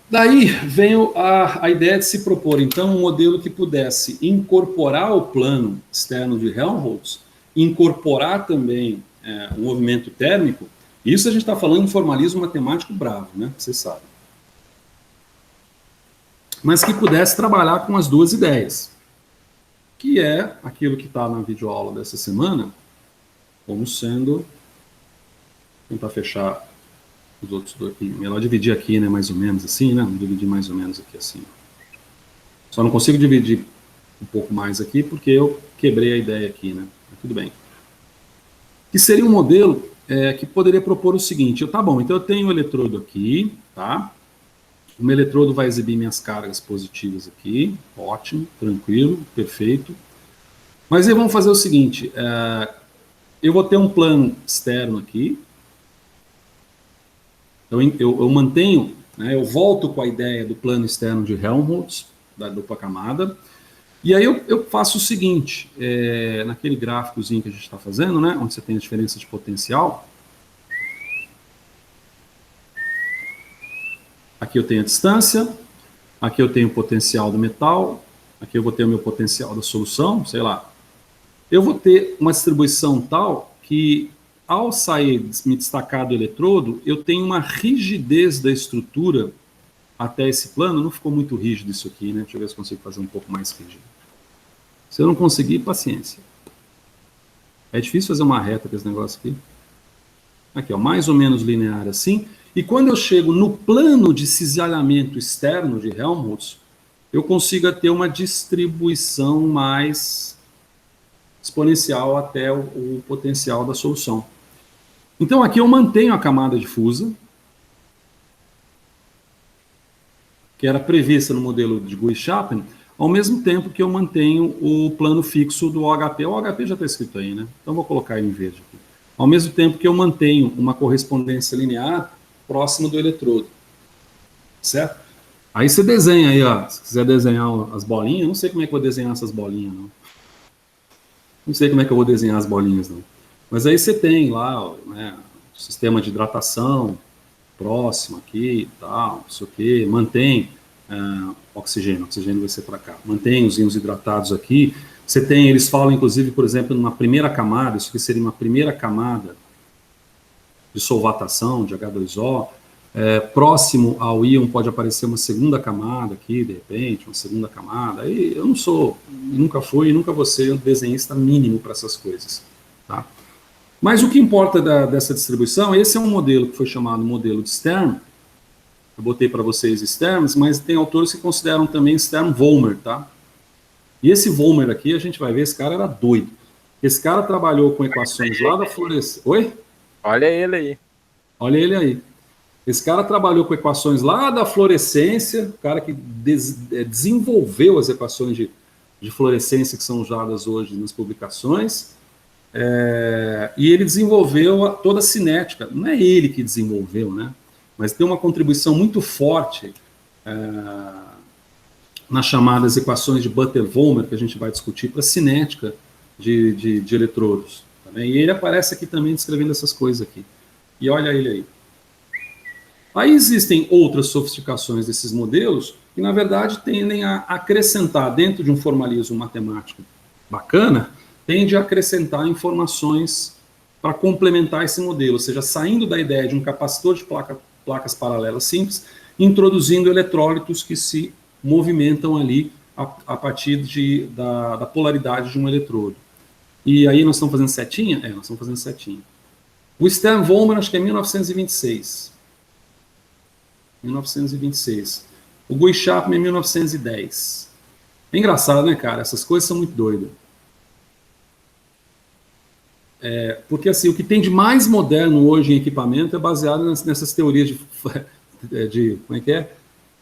Daí vem a ideia de se propor, então, um modelo que pudesse incorporar o plano externo de Helmholtz, incorporar também o movimento térmico. Isso a gente está falando em formalismo matemático bravo, né? Vocês sabem. Mas que pudesse trabalhar com as duas ideias, que é aquilo que está na videoaula dessa semana, como sendo... Vou tentar fechar os outros dois aqui. Melhor dividir aqui, né, mais ou menos assim, né? Vou dividir mais ou menos aqui assim. Só não consigo dividir um pouco mais aqui porque eu quebrei a ideia aqui, né? Mas tudo bem. Que seria um modelo que poderia propor o seguinte: tá bom, então eu tenho um eletrodo aqui, tá? O meu eletrodo vai exibir minhas cargas positivas aqui, ótimo, tranquilo, perfeito. Mas aí vamos fazer o seguinte: eu vou ter um plano externo aqui. Então eu mantenho, né, eu volto com a ideia do plano externo de Helmholtz, da dupla camada, e aí eu faço o seguinte, naquele gráficozinho que a gente está fazendo, né, onde você tem a diferença de potencial, aqui eu tenho a distância, aqui eu tenho o potencial do metal, aqui eu vou ter o meu potencial da solução, sei lá. Eu vou ter uma distribuição tal que, ao sair, me destacar do eletrodo, eu tenho uma rigidez da estrutura até esse plano. Não ficou muito rígido isso aqui, né? Deixa eu ver se consigo fazer um pouco mais rígido. Se eu não conseguir, paciência. É difícil fazer uma reta com esse negócio aqui. Aqui, ó, mais ou menos linear assim. E quando eu chego no plano de cisalhamento externo de Helmholtz, eu consigo ter uma distribuição mais exponencial até o potencial da solução. Então aqui eu mantenho a camada difusa, que era prevista no modelo de Guy-Chapman, ao mesmo tempo que eu mantenho o plano fixo do OHP. O OHP já está escrito aí, né? Então vou colocar ele em verde aqui. Ao mesmo tempo que eu mantenho uma correspondência linear próxima do eletrodo. Certo? Aí você desenha aí, ó. Se quiser desenhar as bolinhas, eu não sei como é que eu vou desenhar essas bolinhas, não. Não sei como é que eu vou desenhar as bolinhas, não. Mas aí você tem lá, né, o sistema de hidratação próximo aqui e tal, não sei o quê, mantém oxigênio vai ser para cá, mantém os íons hidratados aqui. Você tem, eles falam inclusive, por exemplo, numa primeira camada, isso aqui seria uma primeira camada de solvatação, de H2O, próximo ao íon pode aparecer uma segunda camada aqui, de repente, uma segunda camada. Aí eu não sou, nunca fui e nunca vou ser um desenhista mínimo para essas coisas, tá? Mas o que importa dessa distribuição, esse é um modelo que foi chamado modelo de Stern, eu botei para vocês Stern, mas tem autores que consideram também Stern-Volmer, tá? E esse Volmer aqui, a gente vai ver, esse cara era doido. Esse cara trabalhou com equações lá da fluorescência. Oi? Olha ele aí. Olha ele aí. Esse cara trabalhou com equações lá da fluorescência, o cara que desenvolveu as equações de fluorescência que são usadas hoje nas publicações, e ele desenvolveu toda a cinética. Não é ele que desenvolveu, né? Mas tem uma contribuição muito forte nas chamadas equações de Butler-Volmer, que a gente vai discutir, para a cinética de eletrodos. Tá bem? E ele aparece aqui também descrevendo essas coisas aqui. E olha ele aí. Aí existem outras sofisticações desses modelos que, na verdade, tendem a acrescentar, dentro de um formalismo matemático bacana, tende a acrescentar informações para complementar esse modelo, ou seja, saindo da ideia de um capacitor de placas paralelas simples, introduzindo eletrólitos que se movimentam ali a partir da polaridade de um eletrodo. E aí nós estamos fazendo setinha? Nós estamos fazendo setinha. O Stern-Volmer, acho que é 1926. 1926. O Guy Chapman, 1910. É engraçado, né, cara? Essas coisas são muito doidas. Porque, assim, o que tem de mais moderno hoje em equipamento é baseado nessas teorias de como é que é?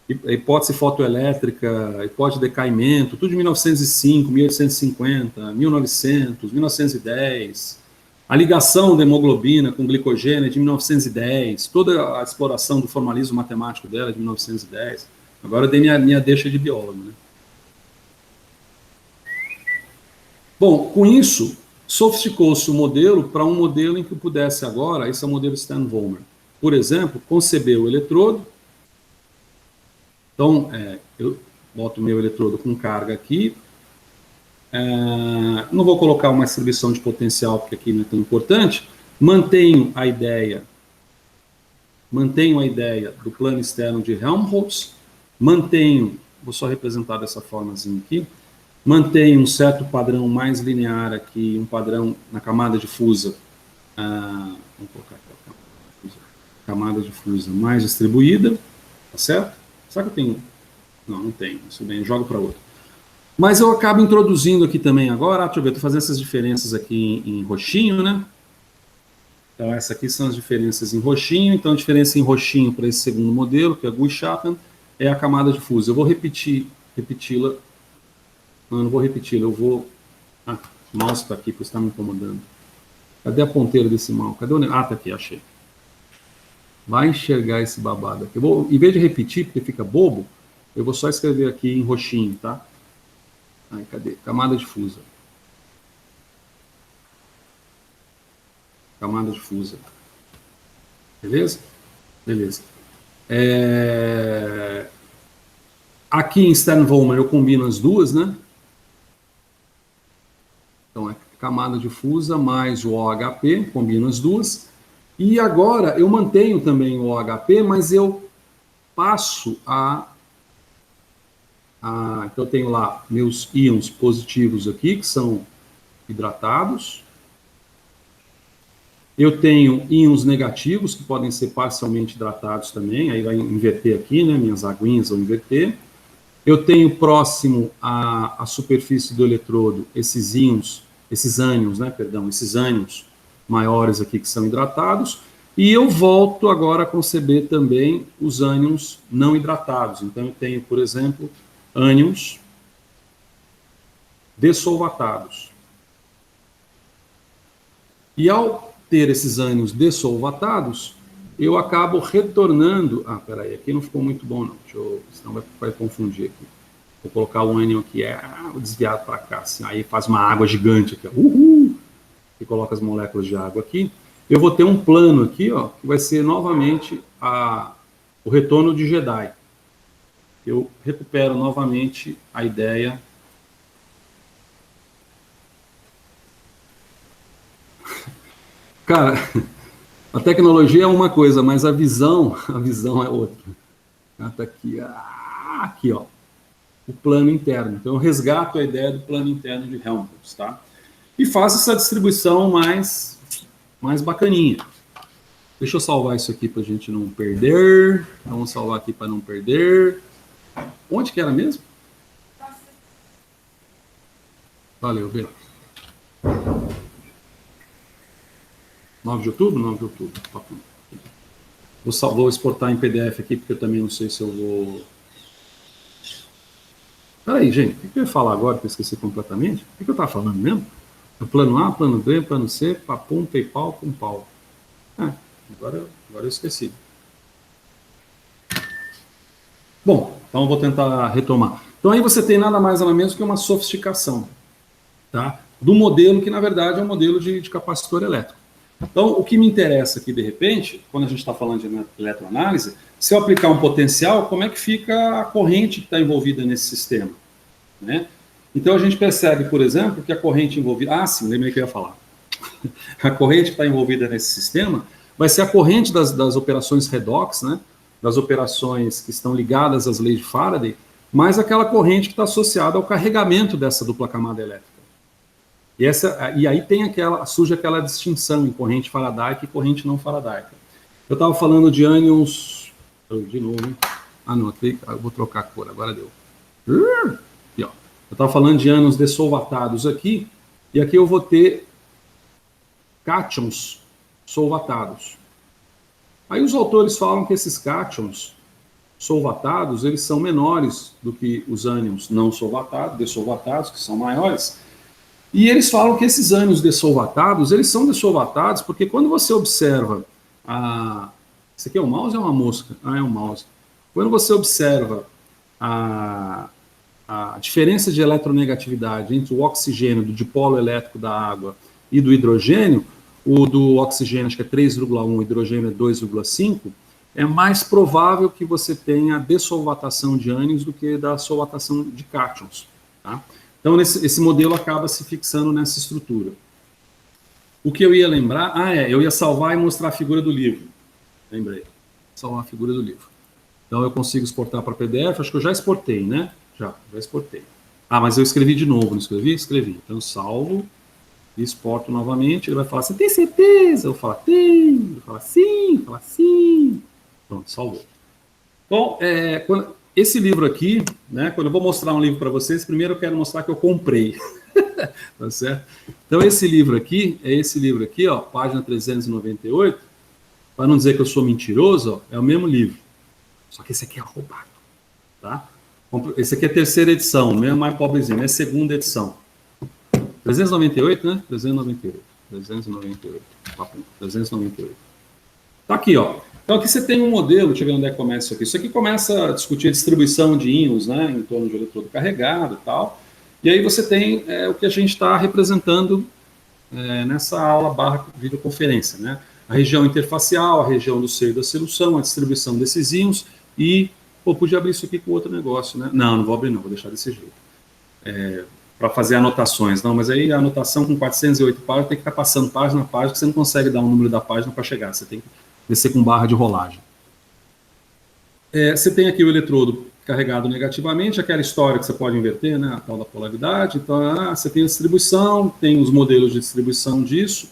Hipótese fotoelétrica, hipótese de decaimento, tudo de 1905, 1850, 1900, 1910. A ligação da hemoglobina com glicogênio é de 1910, toda a exploração do formalismo matemático dela é de 1910. Agora eu dei minha deixa de biólogo, né? Bom, com isso, sofisticou-se o modelo para um modelo em que pudesse agora, esse é o modelo Stern-Volmer, por exemplo, conceber o eletrodo. Então, eu boto o meu eletrodo com carga aqui. Não vou colocar uma distribuição de potencial, porque aqui não é tão importante. Mantenho a ideia do plano externo de Helmholtz. Vou só representar dessa formazinha aqui. Mantenho um certo padrão mais linear aqui, um padrão na camada difusa. Vamos colocar aqui, camada difusa mais distribuída, tá certo? Será que eu tenho? Não tenho. Isso bem, eu jogo para outro. Mas eu acabo introduzindo aqui também agora, deixa eu ver, estou fazendo essas diferenças aqui em roxinho, né? Então, essas aqui são as diferenças em roxinho. Então, a diferença em roxinho para esse segundo modelo, que é Guy Chapman, é a camada difusa. Eu vou repeti-la. Não vou repeti-la, eu vou... o mouse está aqui, porque está me incomodando. Cadê a ponteira desse mouse? Cadê o... tá aqui, achei. Vai enxergar esse babado aqui. Eu vou, em vez de repetir, porque fica bobo, eu vou só escrever aqui em roxinho, tá? Cadê? Camada difusa. Camada difusa. Beleza? Beleza. Aqui em Stern-Volmer eu combino as duas, né? Então é camada difusa mais o OHP, combino as duas. E agora eu mantenho também o OHP, mas eu passo então eu tenho lá meus íons positivos aqui, que são hidratados. Eu tenho íons negativos, que podem ser parcialmente hidratados também, aí vai inverter aqui, né? Minhas aguinhas vão inverter. Eu tenho próximo à superfície do eletrodo esses ânions, né? Perdão, esses ânions maiores aqui que são hidratados. E eu volto agora a conceber também os ânions não hidratados. Então eu tenho, por exemplo, ânions dessolvatados. E ao ter esses ânions dessolvatados, eu acabo retornando... peraí, aqui não ficou muito bom não, senão vai confundir aqui. Vou colocar o ânion aqui, desviado para cá, assim, aí faz uma água gigante aqui, e coloca as moléculas de água aqui. Eu vou ter um plano aqui, que vai ser novamente o retorno de Jedi. Eu recupero novamente a ideia. Cara, a tecnologia é uma coisa, mas a visão é outra. Tá aqui, aqui, ó, o plano interno. Então eu resgato a ideia do plano interno de Helmholtz, tá? E faço essa distribuição mais bacaninha. Deixa eu salvar isso aqui para a gente não perder. Vamos salvar aqui para não perder. Onde que era mesmo? Valeu, Bê. 9 de outubro? 9 de outubro. Vou exportar em PDF aqui, porque eu também não sei se eu vou... Peraí, gente, o que eu ia falar agora que eu esqueci completamente? O que eu estava falando mesmo? É plano A, plano B, plano C, papum, PayPal, com pau. Agora eu esqueci. Bom, então eu vou tentar retomar. Então aí você tem nada mais nada menos que uma sofisticação, tá? Do modelo que, na verdade, é um modelo de capacitor elétrico. Então, o que me interessa aqui, de repente, quando a gente está falando de eletroanálise, se eu aplicar um potencial, como é que fica a corrente que está envolvida nesse sistema, né? Então, a gente percebe, por exemplo, que a corrente envolvida... Ah, sim, lembrei que eu ia falar. A corrente que está envolvida nesse sistema vai ser a corrente das operações redox, né? Das operações que estão ligadas às leis de Faraday, mais aquela corrente que está associada ao carregamento dessa dupla camada elétrica. E aí surge aquela distinção em corrente faradaica e corrente não faradaica. Eu estava falando de ânions... De novo, hein? Ah, não, eu vou trocar a cor, agora deu. Aqui, ó. Eu estava falando de ânions dessolvatados aqui, e aqui eu vou ter cátions solvatados. Aí os autores falam que esses cátions solvatados, eles são menores do que os ânions não solvatados, dessolvatados, que são maiores. E eles falam que esses ânions dessolvatados, eles são dessolvatados porque quando você observa Isso aqui é um mouse ou é uma mosca? Ah, é um mouse. Quando você observa a diferença de eletronegatividade entre o oxigênio do dipolo elétrico da água e do hidrogênio, o do oxigênio acho que é 3,1, o hidrogênio é 2,5, é mais provável que você tenha dessolvatação de ânions do que da solvatação de cátions, tá? Então, esse modelo acaba se fixando nessa estrutura. O que eu ia lembrar... eu ia salvar e mostrar a figura do livro. Lembrei. Salvar a figura do livro. Então, eu consigo exportar para PDF. Acho que eu já exportei, né? Já exportei. Mas eu escrevi de novo, não escrevi? Escrevi. Então, eu salvo e exporto novamente. Ele vai falar, você tem certeza? Eu falo, tem. Ele fala, sim. Fala, sim. Pronto, salvou. Bom, esse livro aqui, né, quando eu vou mostrar um livro para vocês, primeiro eu quero mostrar que eu comprei. Tá certo? Então, esse livro aqui, ó, página 398, para não dizer que eu sou mentiroso, ó, é o mesmo livro. Só que esse aqui é roubado. Tá? Esse aqui é a terceira edição, mesmo mais pobrezinho, é a segunda edição. 398, né? 398. Tá aqui, ó. Então aqui você tem um modelo, deixa eu ver onde é que começa isso aqui. Isso aqui começa a discutir a distribuição de íons, né, em torno de um eletrodo carregado e tal. E aí você tem o que a gente está representando nessa aula / videoconferência, né? A região interfacial, a região do seio da solução, a distribuição desses íons e... podia abrir isso aqui com outro negócio, né? Não vou abrir não, vou deixar desse jeito. Para fazer anotações. Não, mas aí a anotação com 408 páginas tem que estar passando página a página, porque você não consegue dar um número da página para chegar, você tem que descer com barra de rolagem. Você tem aqui o eletrodo carregado negativamente, aquela história que você pode inverter, né, a tal da polaridade. Então, você tem a distribuição, tem os modelos de distribuição disso.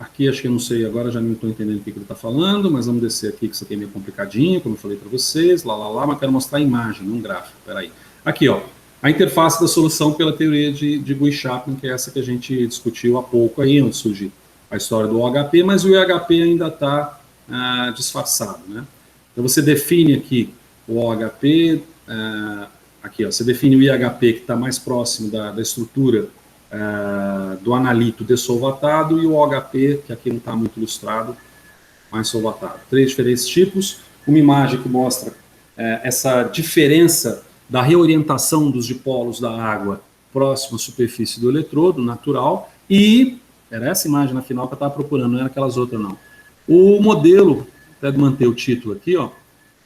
Aqui acho que eu não sei, agora já não estou entendendo o que ele está falando, mas vamos descer aqui, que isso aqui é meio complicadinho, como eu falei para vocês, mas quero mostrar a imagem, não um gráfico, peraí. Aqui, ó, a interface da solução pela teoria de Guy-Chapman, que é essa que a gente discutiu há pouco aí, onde surge a história do OHP, mas o IHP ainda está disfarçado, né? Então você define aqui o OHP, aqui, ó, você define o IHP que está mais próximo da estrutura do analito dessolvatado e o OHP, que aqui não está muito ilustrado, mais solvatado. 3 diferentes tipos, uma imagem que mostra essa diferença da reorientação dos dipolos da água próximo à superfície do eletrodo, natural, e era essa imagem na final que eu estava procurando, não era aquelas outras não. O modelo, até manter o título aqui, ó,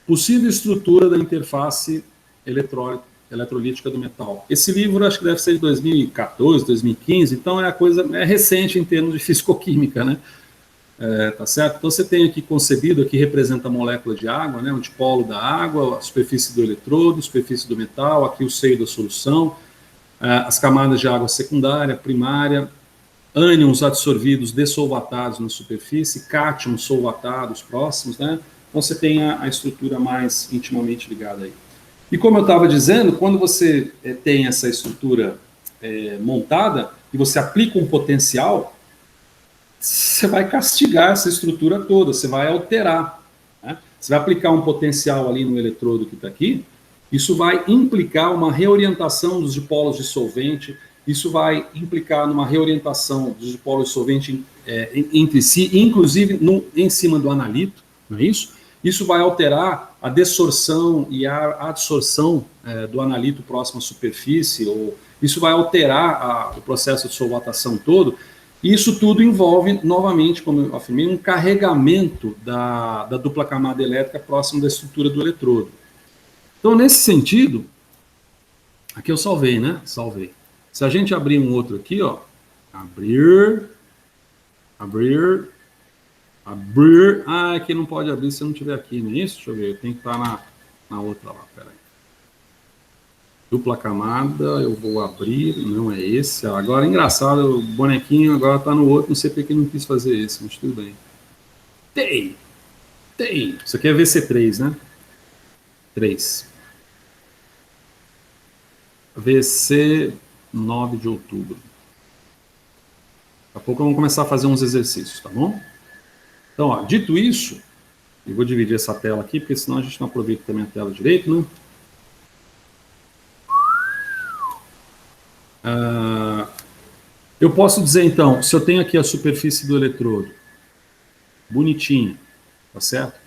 possível estrutura da interface eletrolítica do metal. Esse livro acho que deve ser de 2014, 2015, então é recente em termos de fisicoquímica, né? Tá certo? Então você tem aqui concebido, aqui representa a molécula de água, né? O dipolo da água, a superfície do eletrodo, a superfície do metal, aqui o seio da solução, as camadas de água secundária, primária, ânions adsorvidos dessolvatados na superfície, cátions solvatados próximos, né? Então você tem a estrutura mais intimamente ligada aí. E como eu estava dizendo, quando você tem essa estrutura montada e você aplica um potencial, você vai castigar essa estrutura toda, você vai alterar, né? Você vai aplicar um potencial ali no eletrodo que está aqui, isso vai implicar uma reorientação dos dipolos de solvente, isso vai implicar numa reorientação dos dipolos de solvente entre si, inclusive em cima do analito, não é isso? Isso vai alterar a desorção e a adsorção do analito próximo à superfície, ou isso vai alterar o processo de solvatação todo. E isso tudo envolve, novamente, como eu afirmei, um carregamento da dupla camada elétrica próximo da estrutura do eletrodo. Então, nesse sentido, aqui eu salvei, né? Salvei. Se a gente abrir um outro aqui, ó, abrir. Ah, aqui não pode abrir se eu não tiver aqui, não é isso? Deixa eu ver, tem que estar na outra lá, peraí. Dupla camada, eu vou abrir, não é esse. Agora, engraçado, o bonequinho agora está no outro, não sei porque não quis fazer esse, mas tudo bem. Tem! Isso aqui é VC3, né? 3. VC 9 de outubro. Daqui a pouco vamos começar a fazer uns exercícios, tá bom? Então, ó, dito isso, eu vou dividir essa tela aqui, porque senão a gente não aproveita também a tela direito, né? Eu posso dizer, então, se eu tenho aqui a superfície do eletrodo, bonitinho, tá certo?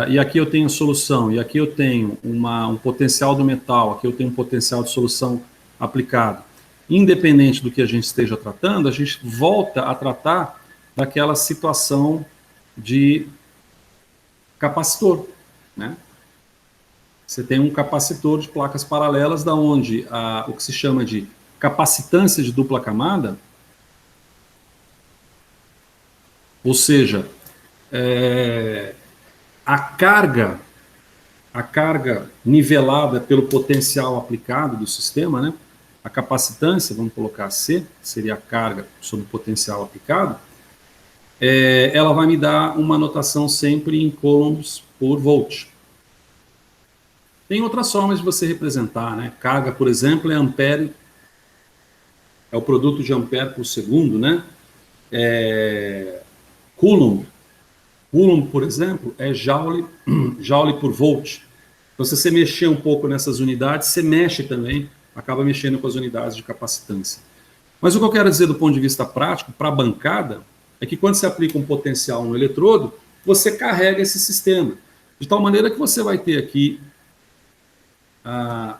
E aqui eu tenho solução, e aqui eu tenho um potencial do metal, aqui eu tenho um potencial de solução aplicado. Independente do que a gente esteja tratando, a gente volta a tratar daquela situação de capacitor, né? Você tem um capacitor de placas paralelas, da onde o que se chama de capacitância de dupla camada, ou seja, a carga nivelada pelo potencial aplicado do sistema, né? A capacitância, vamos colocar C, seria a carga sobre o potencial aplicado, ela vai me dar uma notação sempre em coulombs por volt. Tem outras formas de você representar, né? Carga, por exemplo, é ampere, é o produto de ampere por segundo, né? Coulomb, por exemplo, é joule por volt. Então, se você mexer um pouco nessas unidades, você mexe também, acaba mexendo com as unidades de capacitância. Mas o que eu quero dizer do ponto de vista prático, para a bancada, é que quando você aplica um potencial no eletrodo, você carrega esse sistema. De tal maneira que você vai ter aqui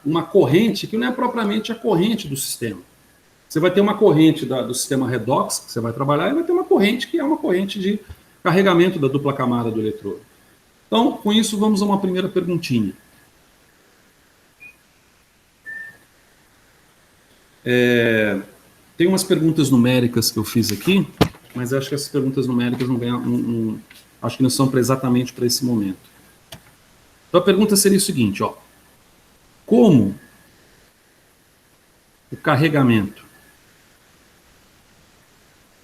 uma corrente que não é propriamente a corrente do sistema. Você vai ter uma corrente do sistema redox, que você vai trabalhar, e vai ter uma corrente que é uma corrente de carregamento da dupla camada do eletrodo. Então, com isso, vamos a uma primeira perguntinha. Tem umas perguntas numéricas que eu fiz aqui, mas acho que essas perguntas numéricas acho que não são exatamente para esse momento. Então, a pergunta seria o seguinte, ó. Como o carregamento...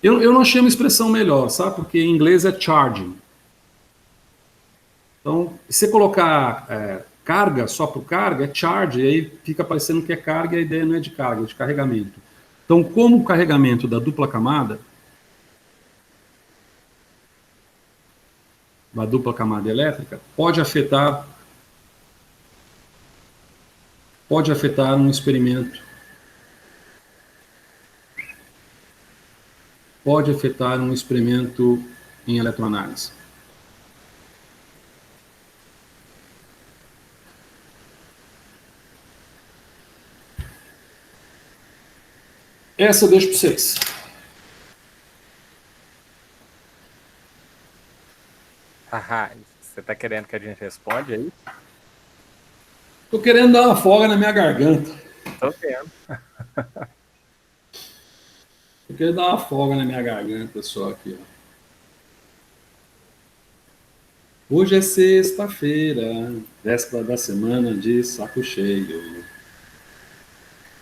Eu não achei uma expressão melhor, sabe? Porque em inglês é charging. Então, se você colocar carga só por carga, é charge, e aí fica parecendo que é carga e a ideia não é de carga, é de carregamento. Então, como o carregamento da dupla camada elétrica pode afetar um experimento, em eletroanálise. Essa eu deixo para vocês. Você tá querendo que a gente responda aí? Tô querendo dar uma folga na minha garganta. Tô vendo. Tô querendo dar uma folga na minha garganta só aqui, ó. Hoje é sexta-feira, véspera da semana de saco cheio.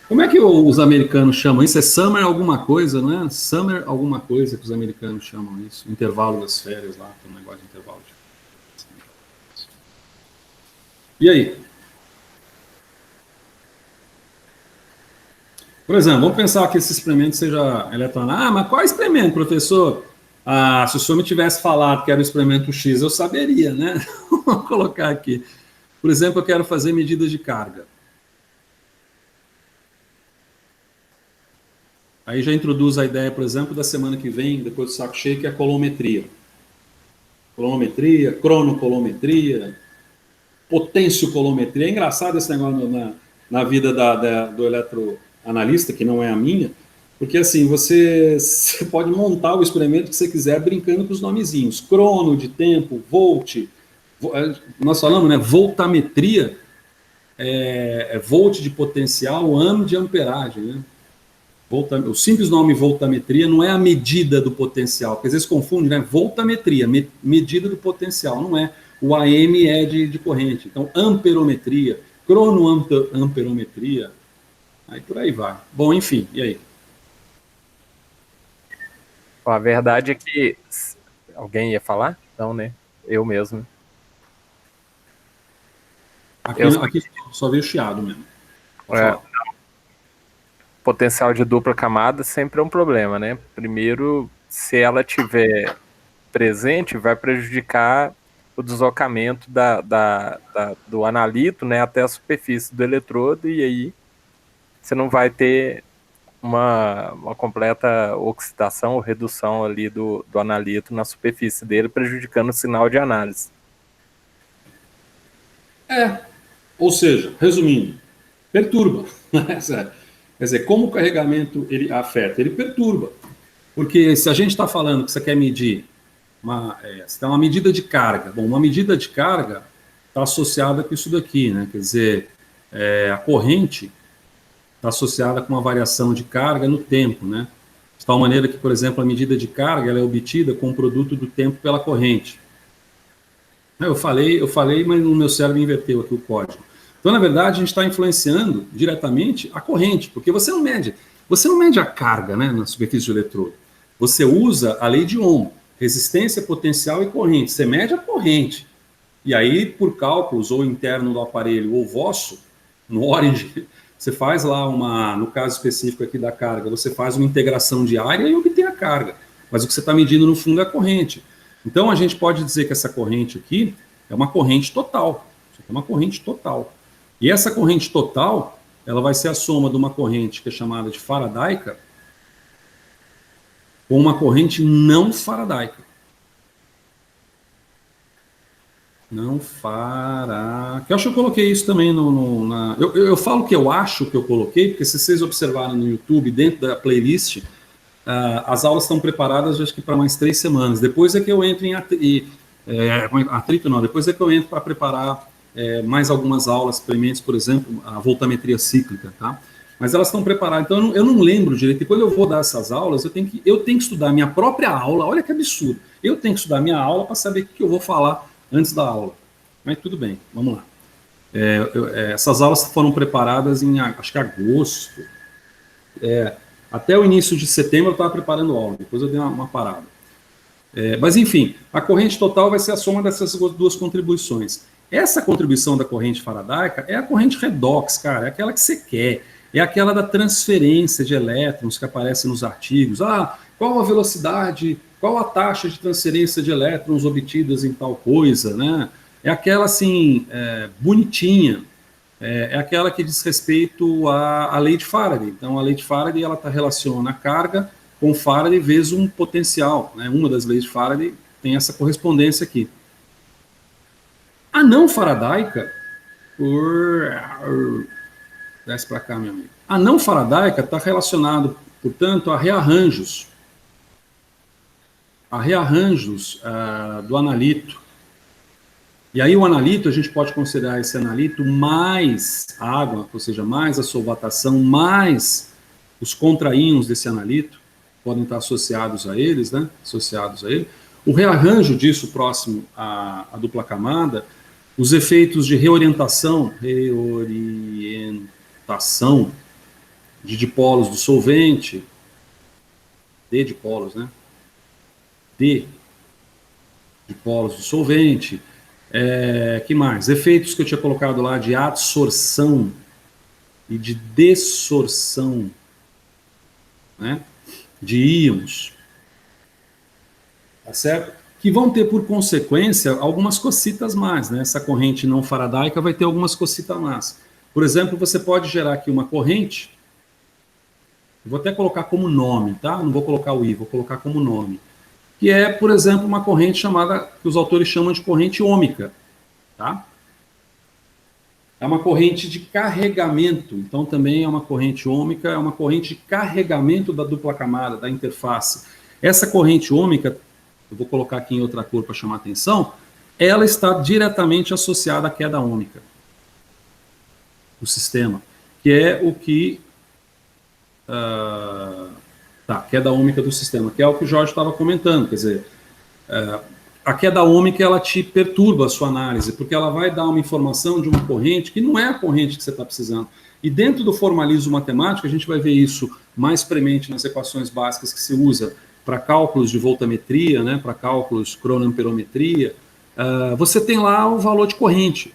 Como é que os americanos chamam isso? É summer alguma coisa, não é? Summer alguma coisa que os americanos chamam isso. Intervalo das férias lá, tem um negócio de intervalo. E aí? Por exemplo, vamos pensar que esse experimento seja eletrônico. Ah, mas qual experimento, professor? Ah, se o senhor me tivesse falado que era o experimento X, eu saberia, né? Vou colocar aqui. Por exemplo, eu quero fazer medidas de carga. Aí já introduz a ideia, por exemplo, da semana que vem, depois do saco cheio, que é a colometria. Colometria, cronocolometria, potenciocolometria. É engraçado esse negócio na vida do eletroanalista, que não é a minha, porque assim, você pode montar o experimento que você quiser brincando com os nomezinhos. Crono de tempo, volt, nós falamos, né, voltametria, volt de potencial, ano de amperagem, né? O simples nome voltametria não é a medida do potencial, porque às vezes confunde, né? Voltametria, medida do potencial, não é. O AM é de corrente. Então, amperometria, cronoamperometria, aí por aí vai. Bom, enfim, e aí? A verdade é que... Alguém ia falar? Não, né? Eu mesmo. Aqui só veio chiado mesmo. Potencial de dupla camada sempre é um problema, né? Primeiro, se ela tiver presente, vai prejudicar o deslocamento do analito, né, até a superfície do eletrodo, e aí você não vai ter uma completa oxidação ou redução ali do analito na superfície dele, prejudicando o sinal de análise. Ou seja, resumindo, perturba. Quer dizer, como o carregamento ele afeta? Ele perturba. Porque se a gente está falando que você quer medir você tem uma medida de carga. Bom, uma medida de carga está associada com isso daqui, né? Quer dizer, a corrente está associada com uma variação de carga no tempo, né? De tal maneira que, por exemplo, a medida de carga ela é obtida com o produto do tempo pela corrente. Eu falei, mas no meu cérebro inverteu aqui o código. Então, na verdade, a gente está influenciando diretamente a corrente, porque você não mede a carga, né, na superfície do eletrodo. Você usa a lei de Ohm, resistência, potencial e corrente. Você mede a corrente. E aí, por cálculos ou interno do aparelho ou vosso, no Orange, você faz lá no caso específico aqui da carga, você faz uma integração de área e obtém a carga. Mas o que você está medindo no fundo é a corrente. Então, a gente pode dizer que essa corrente aqui é uma corrente total. Isso aqui é uma corrente total. E essa corrente total, ela vai ser a soma de uma corrente que é chamada de faradaica com uma corrente não faradaica. Não eu acho que eu coloquei isso também eu falo que eu acho que eu coloquei, porque se vocês observarem no YouTube, dentro da playlist, as aulas estão preparadas, acho que para mais 3 semanas. Depois é que eu entro em atrito, não. Depois é que eu entro para preparar mais algumas aulas experimentos, por exemplo, a voltametria cíclica, tá? Mas elas estão preparadas. Então eu não lembro direito. E quando eu vou dar essas aulas, eu tenho que estudar a minha própria aula. Olha que absurdo. Eu tenho que estudar a minha aula para saber o que eu vou falar antes da aula. Mas tudo bem, vamos lá. Essas aulas foram preparadas em, acho que agosto. Até o início de setembro eu estava preparando aula, depois eu dei uma parada. Mas enfim, a corrente total vai ser a soma dessas duas contribuições. Essa contribuição da corrente faradaica é a corrente redox, cara, é aquela que você quer. É aquela da transferência de elétrons que aparece nos artigos. Qual a velocidade, qual a taxa de transferência de elétrons obtidas em tal coisa, né? É aquela, assim, bonitinha. É aquela que diz respeito à lei de Faraday. Então, a lei de Faraday, ela relaciona a carga com Faraday vezes um potencial, né? Uma das leis de Faraday tem essa correspondência aqui. A não faradaica, desce para cá, meu amigo. A não faradaica está relacionado, portanto, a rearranjos do analito. E aí o analito, a gente pode considerar esse analito mais água, ou seja, mais a solvatação, mais os contraíons desse analito, podem estar associados a eles, né? Associados a ele. O rearranjo disso próximo à dupla camada, os efeitos de reorientação, de dipolos do solvente, D dipolos, né? D dipolos do solvente. Que mais? Efeitos que eu tinha colocado lá de adsorção e de dessorção, né? De íons, tá certo? Que vão ter por consequência algumas cocitas mais, né? Essa corrente não faradaica vai ter algumas cocitas mais. Por exemplo, você pode gerar aqui uma corrente, eu vou até colocar como nome, tá? Não vou colocar o I, vou colocar como nome. Que é, por exemplo, uma corrente chamada, que os autores chamam de corrente ômica, tá? É uma corrente de carregamento, então também é uma corrente ômica, é uma corrente de carregamento da dupla camada, da interface. Essa corrente ômica, eu vou colocar aqui em outra cor para chamar a atenção, ela está diretamente associada à queda ômica do sistema, que é o que... queda ômica do sistema, que é o que o Jorge estava comentando, quer dizer, a queda ômica ela te perturba a sua análise, porque ela vai dar uma informação de uma corrente que não é a corrente que você está precisando. E dentro do formalismo matemático, a gente vai ver isso mais premente nas equações básicas que se usa para cálculos de voltametria, né, para cálculos cronoamperometria. Você tem lá o valor de corrente.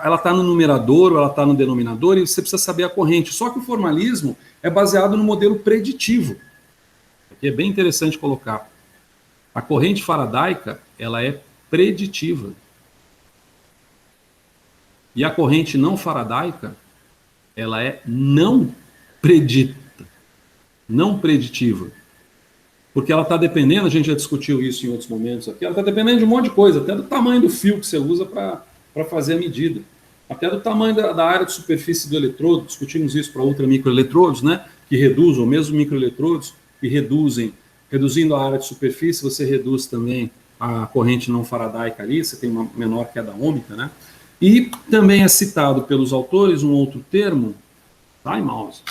Ela está no numerador ou ela está no denominador e você precisa saber a corrente. Só que o formalismo é baseado no modelo preditivo. Aqui é bem interessante colocar. A corrente faradaica, ela é preditiva. E a corrente não faradaica, ela é não predita, não preditiva. Porque ela está dependendo, a gente já discutiu isso em outros momentos aqui, ela está dependendo de um monte de coisa, até do tamanho do fio que você usa para fazer a medida, até do tamanho da área de superfície do eletrodo, discutimos isso para ultramicroeletrodos, né, que reduzem, ou mesmo microeletrodos, que reduzindo a área de superfície, você reduz também a corrente não faradaica ali, você tem uma menor queda ômica, né? E também é citado pelos autores um outro termo, time mouse,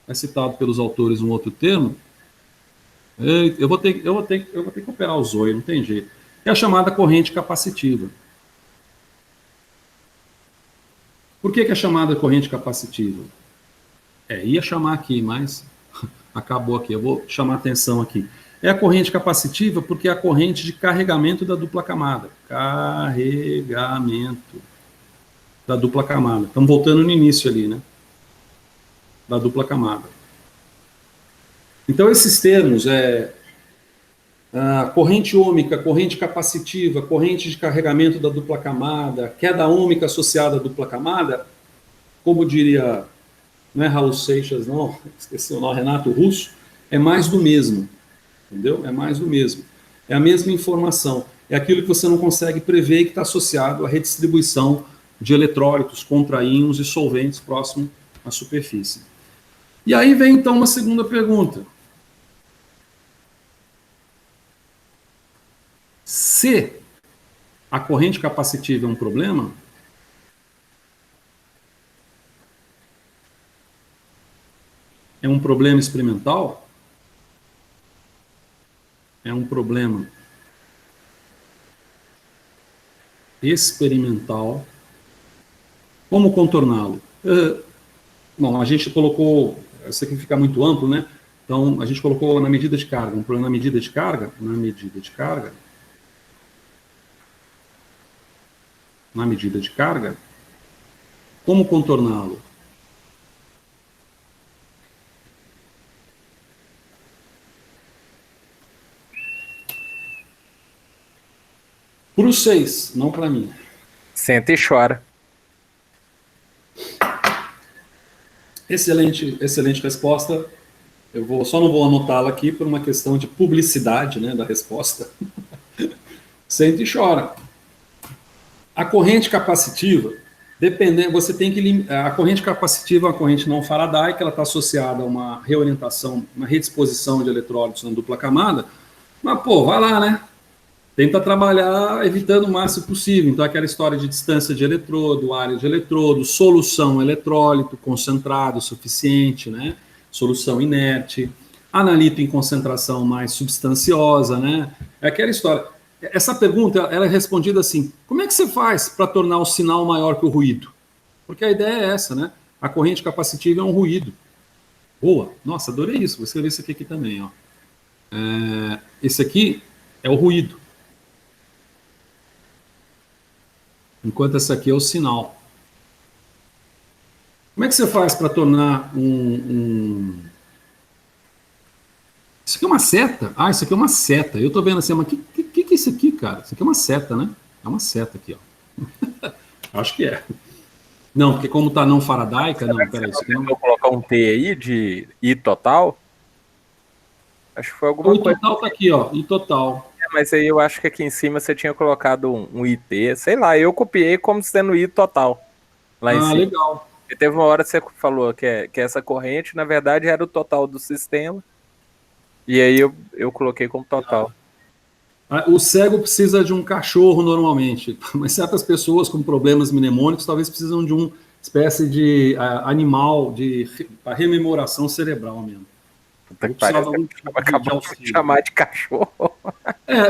é citado pelos autores um outro termo, eu vou ter que operar o zóio, não tem jeito, é a chamada corrente capacitiva. Por que é chamada corrente capacitiva? Ia chamar aqui, mas acabou aqui, eu vou chamar a atenção aqui. É a corrente capacitiva porque é a corrente de carregamento da dupla camada. Carregamento da dupla camada. Estamos voltando no início ali, né? Da dupla camada. Então, esses termos, corrente ômica, corrente capacitiva, corrente de carregamento da dupla camada, queda ômica associada à dupla camada, como diria, não é Raul Seixas, não, esqueci o nome, Renato Russo, é mais do mesmo, entendeu? É mais do mesmo. É a mesma informação. É aquilo que você não consegue prever e que está associado à redistribuição de eletrólitos contra íons e solventes próximo à superfície. E aí vem, então, uma segunda pergunta. Se a corrente capacitiva é um problema, é um problema experimental, é um problema experimental, como contorná-lo? Bom, a gente colocou, isso aqui fica muito amplo, né? Então, a gente colocou na medida de carga, um problema na medida de carga, na medida de carga, como contorná-lo? Para os 6, não para mim. Senta e chora. Excelente resposta. Só não vou anotá-la aqui por uma questão de publicidade, né, da resposta. Senta e chora. A corrente capacitiva, você tem que... A corrente capacitiva é uma corrente não faradaica, ela está associada a uma reorientação, uma redisposição de eletrólitos na dupla camada, mas, vai lá, né? Tenta trabalhar evitando o máximo possível. Então, aquela história de distância de eletrodo, área de eletrodo, solução eletrólito, concentrado, suficiente, né? Solução inerte, analito em concentração mais substanciosa, né? É aquela história. Essa pergunta, ela é respondida assim, como é que você faz para tornar o sinal maior que o ruído? Porque a ideia é essa, né? A corrente capacitiva é um ruído. Boa. Nossa, adorei isso. Vou escrever isso aqui também. Ó. Esse aqui é o ruído. Enquanto esse aqui é o sinal. Como é que você faz para tornar Isso aqui é uma seta? Ah, isso aqui é uma seta. Eu tô vendo assim, mas que é isso aqui, cara? Isso aqui é uma seta, né? É uma seta aqui, ó. Acho que é. Não, porque como tá não faradaica, não, peraí. Isso aqui não... Vou colocar um T aí de I total. Acho que foi alguma O coisa. total tá aqui, ó. E total. Mas aí eu acho que aqui em cima você tinha colocado um IT. Sei lá, eu copiei como sendo I total. Lá em cima. Legal. E teve uma hora que você falou que essa corrente, na verdade, era o total do sistema. E aí eu coloquei como total. O cego precisa de um cachorro normalmente, mas certas pessoas com problemas mnemônicos talvez precisam de uma espécie de animal de rememoração cerebral mesmo. Puta que pariu, acabou de chamar de cachorro.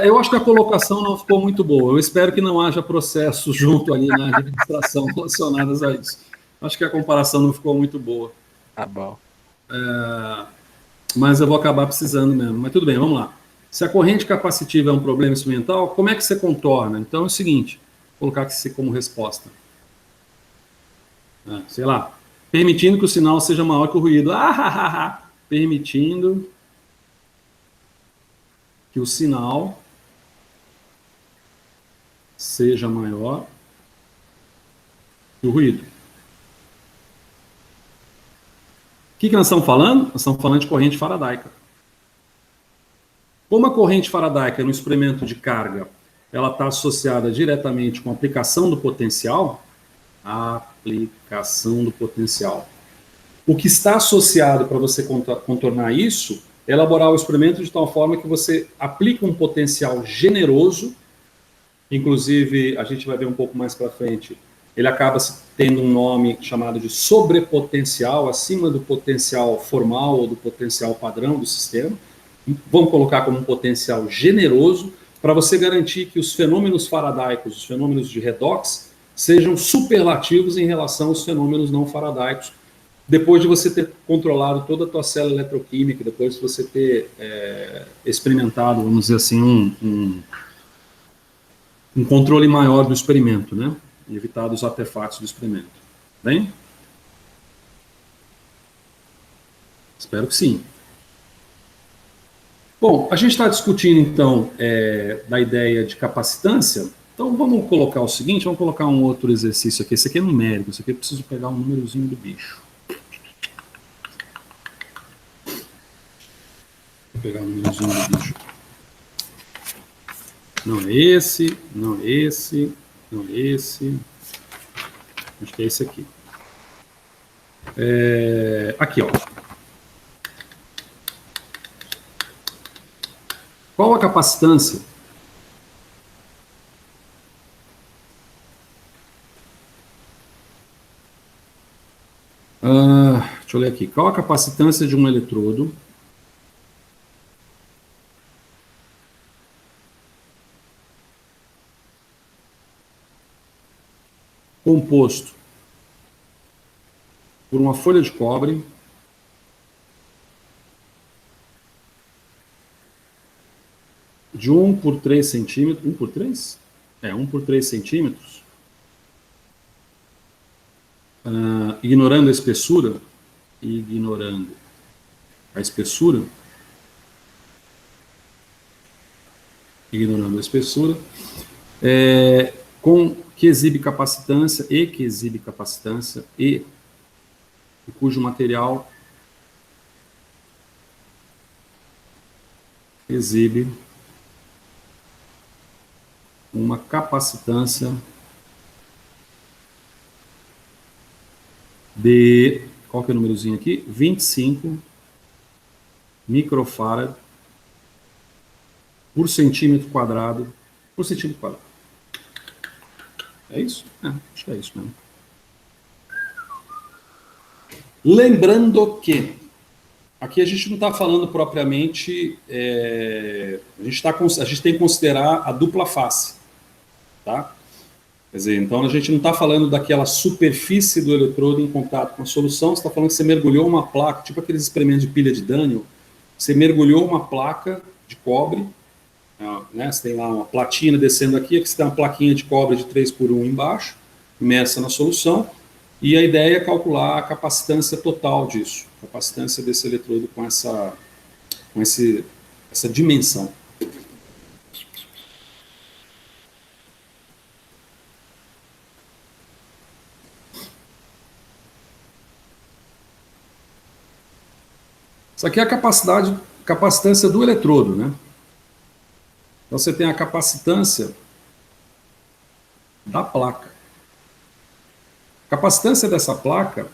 Eu acho que a colocação não ficou muito boa. Eu espero que não haja processos junto ali na administração relacionados a isso. Acho que a comparação não ficou muito boa. Tá bom. Mas eu vou acabar precisando mesmo. Mas tudo bem, vamos lá. Se a corrente capacitiva é um problema instrumental, como é que você contorna? Então é o seguinte, vou colocar aqui como resposta. Sei lá, permitindo que o sinal seja maior que o ruído. Permitindo que o sinal seja maior que o ruído. O que nós estamos falando? Nós estamos falando de corrente faradaica. Como a corrente faradaica no experimento de carga, ela está associada diretamente com a aplicação do potencial, o que está associado para você contornar isso é elaborar o experimento de tal forma que você aplica um potencial generoso, inclusive a gente vai ver um pouco mais para frente, ele acaba tendo um nome chamado de sobrepotencial, acima do potencial formal ou do potencial padrão do sistema. Vamos colocar como um potencial generoso para você garantir que os fenômenos faradaicos, os fenômenos de redox, sejam superlativos em relação aos fenômenos não faradaicos, depois de você ter controlado toda a tua célula eletroquímica, depois de você ter experimentado, vamos dizer assim, um controle maior do experimento, né? E evitado os artefatos do experimento. Bem? Espero que sim. Bom, a gente está discutindo, então, da ideia de capacitância. Então, vamos colocar o seguinte, vamos colocar um outro exercício aqui. Esse aqui é numérico, esse aqui eu preciso pegar um númerozinho do bicho. Vou pegar um númerozinho do bicho. Não é esse, não é esse, não é esse. Acho que é esse aqui. Aqui, ó. Qual a capacitância? Deixa eu ler aqui. Qual a capacitância de um eletrodo composto por uma folha de cobre de 1 por 3 centímetros, 1 por 3? 1 por 3 centímetros, ignorando a espessura, que exibe capacitância e cujo material exibe uma capacitância de, qual que é o númerozinho aqui? 25 microfarad por centímetro quadrado. É isso? Acho que é isso mesmo. Lembrando que aqui a gente não está falando propriamente, a gente tem que considerar a dupla face, tá? Quer dizer, então a gente não está falando daquela superfície do eletrodo em contato com a solução, você está falando que você mergulhou uma placa, tipo aqueles experimentos de pilha de Daniel, você mergulhou uma placa de cobre, né, você tem lá uma platina descendo aqui você tem uma plaquinha de cobre de 3x1 embaixo, imersa na solução, e a ideia é calcular a capacitância total disso, a capacitância desse eletrodo com essa dimensão. Isso aqui é a capacitância do eletrodo, né? Então você tem a capacitância da placa. A capacitância dessa placa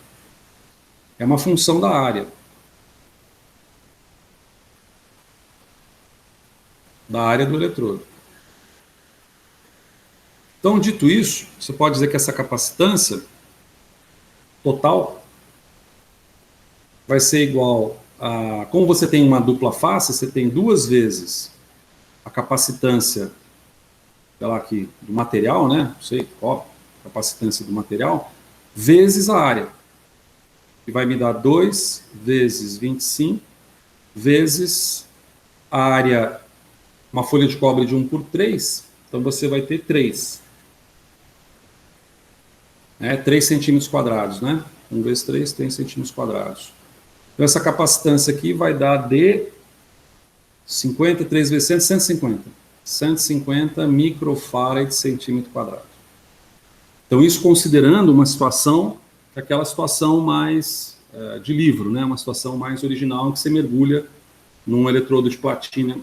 é uma função da área. Da área do eletrodo. Então, dito isso, você pode dizer que essa capacitância total vai ser igual a... Como você tem uma dupla face, você tem duas vezes a capacitância, sei lá aqui, do material, né? Não sei qual, capacitância do material, vezes a área. Que vai me dar 2 vezes 25, vezes a área, uma folha de cobre de 1/3, então você vai ter 3. 3 centímetros quadrados, né? 1 vezes 3, 3 centímetros quadrados. Então, essa capacitância aqui vai dar de 50, 3 vezes 100, 150. 150 microfarad centímetro quadrado. Então, isso considerando uma situação, aquela situação mais de livro, né? Uma situação mais original, em que você mergulha num eletrodo de platina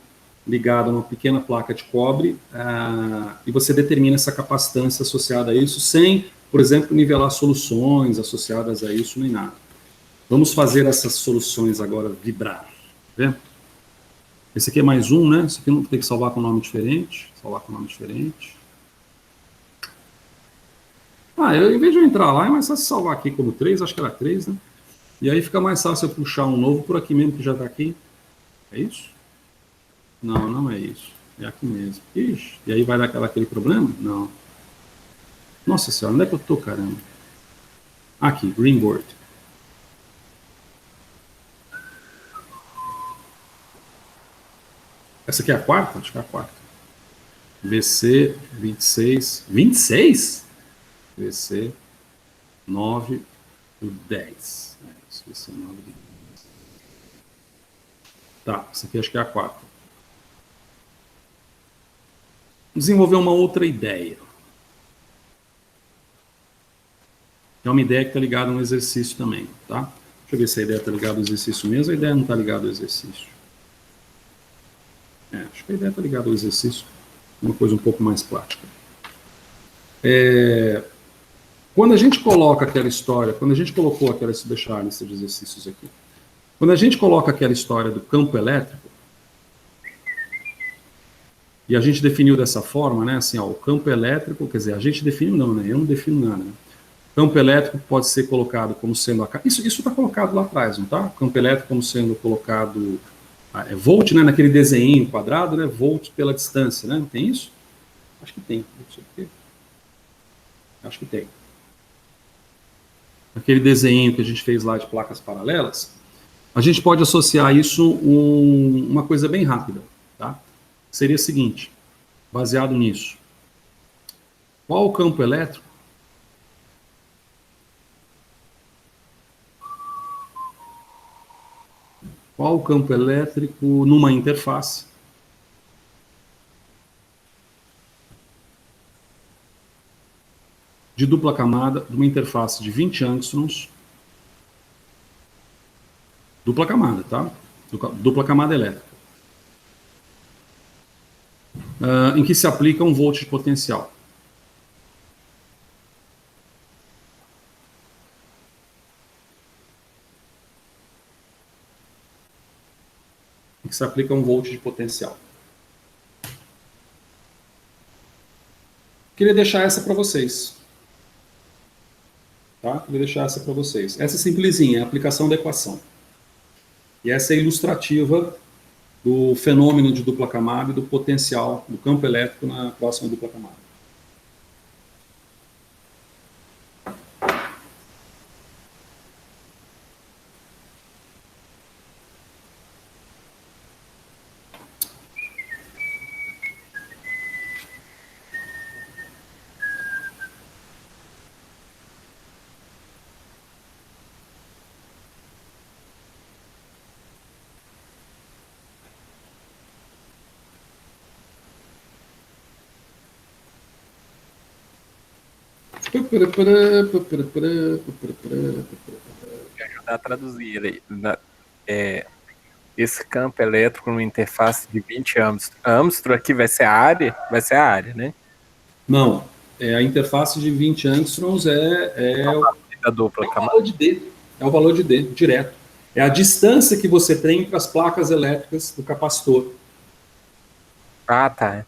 ligado a uma pequena placa de cobre e você determina essa capacitância associada a isso, sem, por exemplo, nivelar soluções associadas a isso, nem nada. Vamos fazer essas soluções agora vibrar. Tá vendo? Esse aqui é mais um, né? Esse aqui não tem que salvar com nome diferente. Salvar com nome diferente. Em vez de eu entrar lá, é mais fácil salvar aqui como 3, acho que era 3, né? E aí fica mais fácil eu puxar um novo por aqui mesmo, que já está aqui. É isso? Não, não é isso. É aqui mesmo. Ixi, e aí vai dar aquele problema? Não. Nossa senhora, onde é que eu tô, caramba? Aqui, Greenboard. Essa aqui é a quarta? Acho que é a quarta. VC 26. 26? VC 9 do 10. É isso, VC 9 do 10. Tá, essa aqui acho que é a quarta. Desenvolver uma outra ideia. É uma ideia que está ligada a um exercício também, tá? Deixa eu ver se a ideia está ligada ao exercício mesmo. A ideia não está ligada ao exercício. Acho que a ideia está ligada ao exercício. Uma coisa um pouco mais prática. Quando a gente coloca aquela história, quando a gente colocou aquela, deixa eu deixar a lista de exercícios aqui. Quando a gente coloca aquela história do campo elétrico, e a gente definiu dessa forma, né? Assim, o campo elétrico, quer dizer, a gente definiu não, né? Eu não defino nada, né? Campo elétrico pode ser colocado como sendo a... Isso está colocado lá atrás, não tá? Campo elétrico como sendo colocado... volt, né? Naquele desenho quadrado, né? Volt pela distância, né? Não tem isso? Acho que tem. Acho que tem. Aquele desenho que a gente fez lá de placas paralelas, a gente pode associar isso uma coisa bem rápida, tá? Seria o seguinte, baseado nisso. Qual o campo elétrico numa interface de dupla camada, de uma interface de 20 angstroms, dupla camada, tá? Dupla camada elétrica. Em que se aplica um volt de potencial. Em que se aplica um volt de potencial. Queria deixar essa para vocês. Tá? Queria deixar essa para vocês. Essa é simplesinha, é a aplicação da equação. E essa é ilustrativa do fenômeno de dupla camada e do potencial do campo elétrico na próxima dupla camada. Ajudar a traduzir ele. Esse campo elétrico numa interface de 20 Armstrong. Armstrong aqui vai ser a área? Vai ser a área, né? Não, a interface de 20 angstroms é A dupla o valor de D. É o valor de D, direto. É a distância que você tem entre as placas elétricas do capacitor. Ah, tá.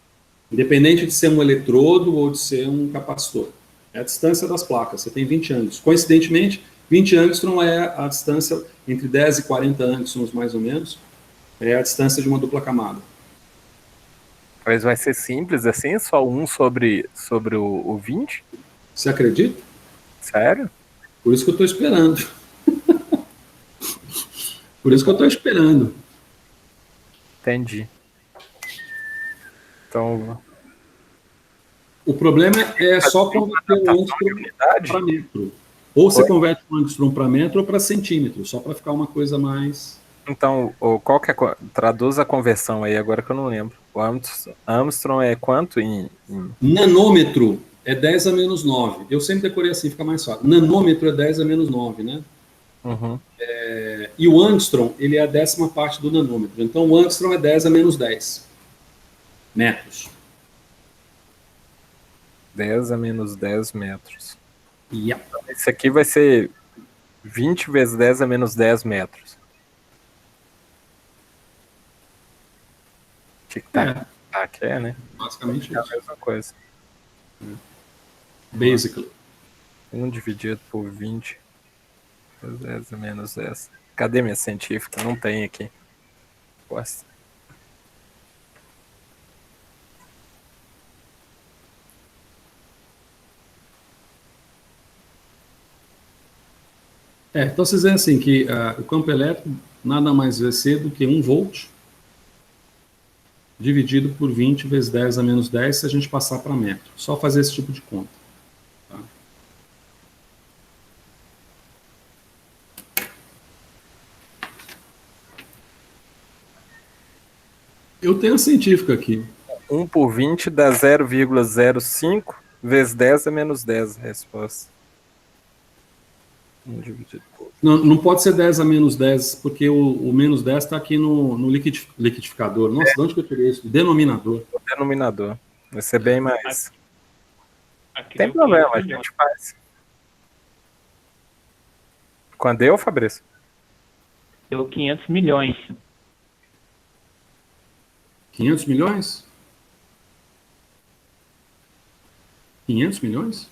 Independente de ser um eletrodo ou de ser um capacitor. É a distância das placas. Você tem 20 angstroms. Coincidentemente, 20 angstrom é a distância entre 10 e 40 angstroms, mais ou menos. É a distância de uma dupla camada. Mas vai ser simples assim? Só um sobre o 20? Você acredita? Sério? Por isso que eu estou esperando. Por isso que eu estou esperando. Entendi. Então, o problema é só converter o angstrom para metro. Ou você converte o angstrom para metro ou para centímetro, só para ficar uma coisa mais... Então, qual que é... Traduz a conversão aí, agora que eu não lembro. O Armstrong é quanto em... Nanômetro é 10 a menos 9. Eu sempre decorei assim, fica mais fácil. Nanômetro é 10 a menos 9, né? Uhum. E o angstrom, ele é a 10ª parte do nanômetro. Então, o angstrom é 10 a menos 10 metros. 10 a menos 10 metros. Yeah. Esse aqui vai ser 20 vezes 10 a menos 10 metros. Tic-tac. É, né? Basicamente é isso. a mesma coisa. Basically. 1 dividido por 20 vezes 10 a menos 10. Cadê minha científica? Não tem aqui. Nossa. Então vocês veem assim que o campo elétrico nada mais vai ser do que 1 volt dividido por 20 vezes 10 a menos 10 se a gente passar para metro. Só fazer esse tipo de conta. Tá? Eu tenho a científica aqui. 1 por 20 dá 0,05 vezes 10 a menos 10 a resposta. 1 dividido por... Não pode ser 10 a menos 10, porque o menos 10 está aqui no liquidificador. Nossa, de onde que eu tirei isso? Denominador. O denominador. Vai ser bem mais... Aqui Tem problema, a gente faz. Quando eu, Fabrício? Deu 500 milhões. 500 milhões? 500 milhões?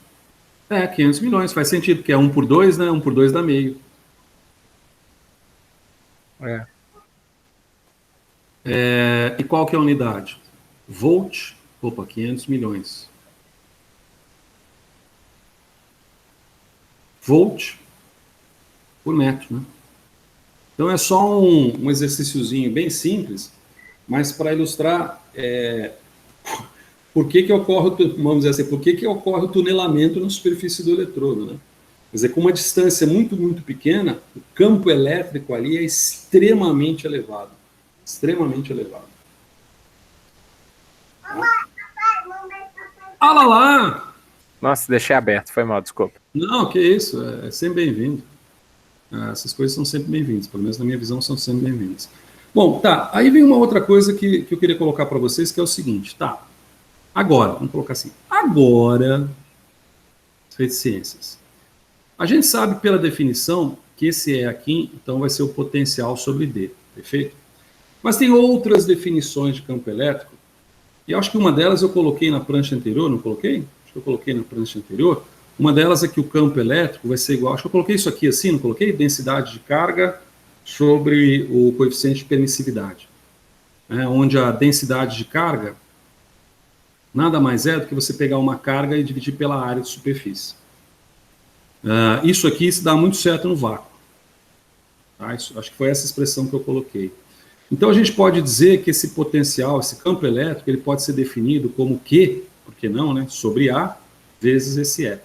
500 milhões, faz sentido, porque é 1 por 2, né? 1 por 2 dá meio. E qual que é a unidade? Volt, 500 milhões. Volt por metro, né? Então é só um exercíciozinho bem simples, mas para ilustrar por que ocorre, vamos dizer assim, por que ocorre o tunelamento na superfície do eletrodo, né? Quer dizer, com uma distância muito, muito pequena, o campo elétrico ali é extremamente elevado. Extremamente elevado. Ah lá! Nossa, deixei aberto, foi mal, desculpa. Não, que isso, é sempre bem-vindo. Essas coisas são sempre bem-vindas, pelo menos na minha visão são sempre bem-vindas. Bom, tá, aí vem uma outra coisa que eu queria colocar para vocês, que é o seguinte, tá, agora, vamos colocar assim, agora, reticências. A gente sabe pela definição que esse E aqui, então, vai ser o potencial sobre D, perfeito? Mas tem outras definições de campo elétrico, e acho que uma delas eu coloquei na prancha anterior, não coloquei? Acho que eu coloquei na prancha anterior. Uma delas é que o campo elétrico vai ser igual, acho que eu coloquei isso aqui assim, não coloquei? Densidade de carga sobre o coeficiente de permissividade. Onde a densidade de carga nada mais é do que você pegar uma carga e dividir pela área de superfície. Isso aqui se dá muito certo no vácuo. Tá? Acho que foi essa expressão que eu coloquei. Então a gente pode dizer que esse potencial, esse campo elétrico, ele pode ser definido como Q, por que não, né? Sobre A vezes esse E.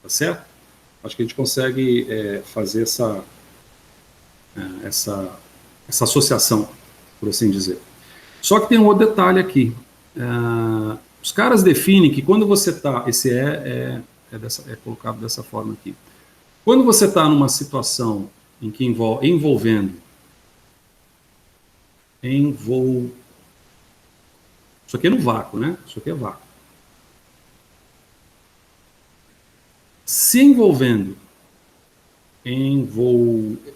Tá certo? Acho que a gente consegue fazer essa associação, por assim dizer. Só que tem um outro detalhe aqui. Os caras definem que quando você está... Esse E é é colocado dessa forma aqui. Quando você está numa situação em que envolvendo, isso aqui é no vácuo, né? Isso aqui é vácuo. Se envolvendo,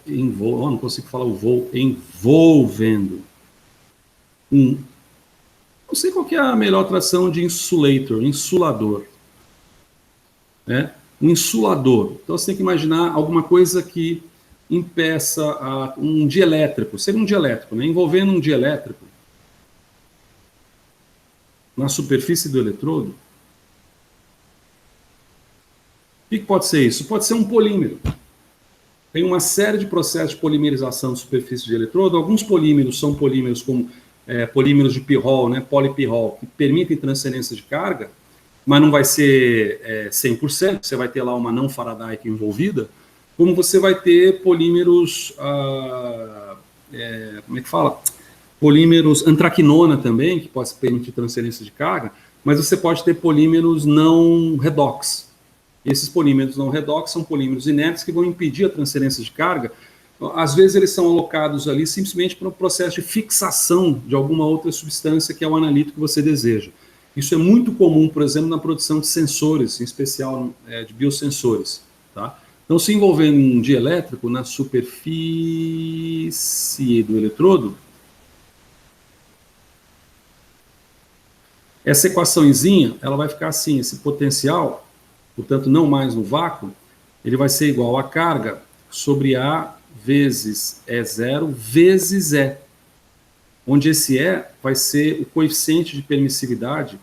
não consigo falar o voo, envolvendo não sei qual que é a melhor tradução de insulator, insulador, né? Um insulador. Então você tem que imaginar alguma coisa que impeça um dielétrico, seria um dielétrico, né? Envolvendo um dielétrico na superfície do eletrodo. O que pode ser isso? Pode ser um polímero. Tem uma série de processos de polimerização de superfície de eletrodo. Alguns polímeros são polímeros como polímeros de pirrol, né, polipirrol, que permitem transferência de carga, mas não vai ser 100%, você vai ter lá uma não faradaica envolvida, como você vai ter polímeros, como é que fala? Polímeros antraquinona também, que pode permitir transferência de carga, mas você pode ter polímeros não redox. Esses polímeros não redox são polímeros inertes que vão impedir a transferência de carga. Às vezes eles são alocados ali simplesmente para um processo de fixação de alguma outra substância que é o analito que você deseja. Isso é muito comum, por exemplo, na produção de sensores, em especial de biosensores. Tá? Então, se envolvendo um dielétrico na superfície do eletrodo, essa equaçãozinha, ela vai ficar assim, esse potencial, portanto, não mais no vácuo, ele vai ser igual a carga sobre A vezes E0 vezes E, onde esse E vai ser o coeficiente de permissividade,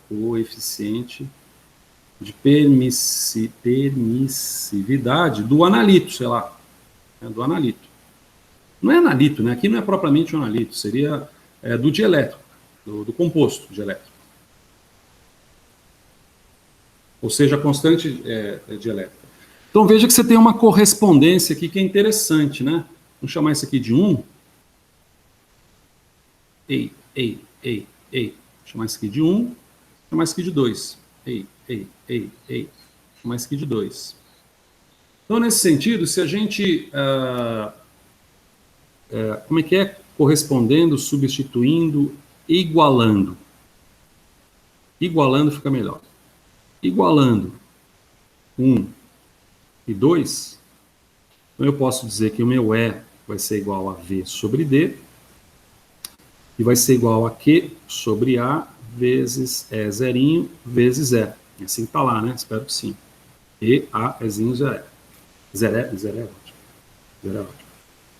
do analito, sei lá, do analito. Não é analito, né? Aqui não é propriamente um analito, seria do dielétrico, do composto dielétrico. Ou seja, a constante dielétrica. Então veja que você tem uma correspondência aqui que é interessante, né? Vamos chamar isso aqui de 1. Vou chamar isso aqui de 1. Vou chamar isso aqui de 2. Vou chamar isso aqui de 2. Então, nesse sentido, se a gente... como é que é? Correspondendo, substituindo, igualando. Igualando fica melhor. Igualando 1 e 2, então eu posso dizer que o meu E vai ser igual a V sobre D, e vai ser igual a Q sobre A vezes E zerinho vezes E. Assim está lá, né? Espero que sim. E, A, Ezinho, zero. Zero é ótimo. Zero é ótimo.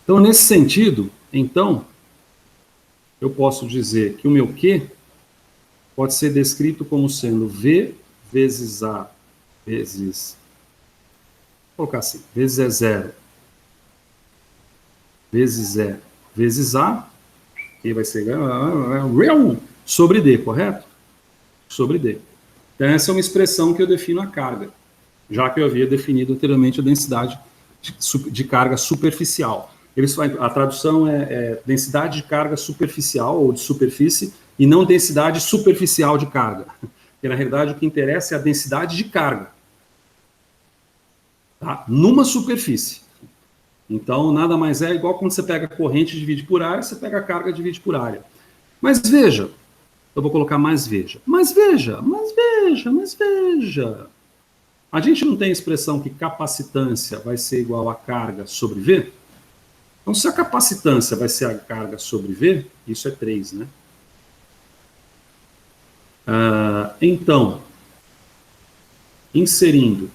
Então, nesse sentido, então, eu posso dizer que o meu Q pode ser descrito como sendo V vezes A vezes, vou colocar assim, vezes E0 vezes E vezes A, que vai ser sobre D, correto? Sobre D. Então essa é uma expressão que eu defino a carga, já que eu havia definido anteriormente a densidade de carga superficial. A tradução é densidade de carga superficial ou de superfície e não densidade superficial de carga. Porque, na realidade, o que interessa é a densidade de carga. Tá? Numa superfície. Então, nada mais é igual quando você pega a corrente e divide por área, você pega a carga e divide por área. Mas veja, eu vou colocar mais veja. Mas veja. A gente não tem a expressão que capacitância vai ser igual a carga sobre V? Então, se a capacitância vai ser a carga sobre V, isso é 3, né? Então, inserindo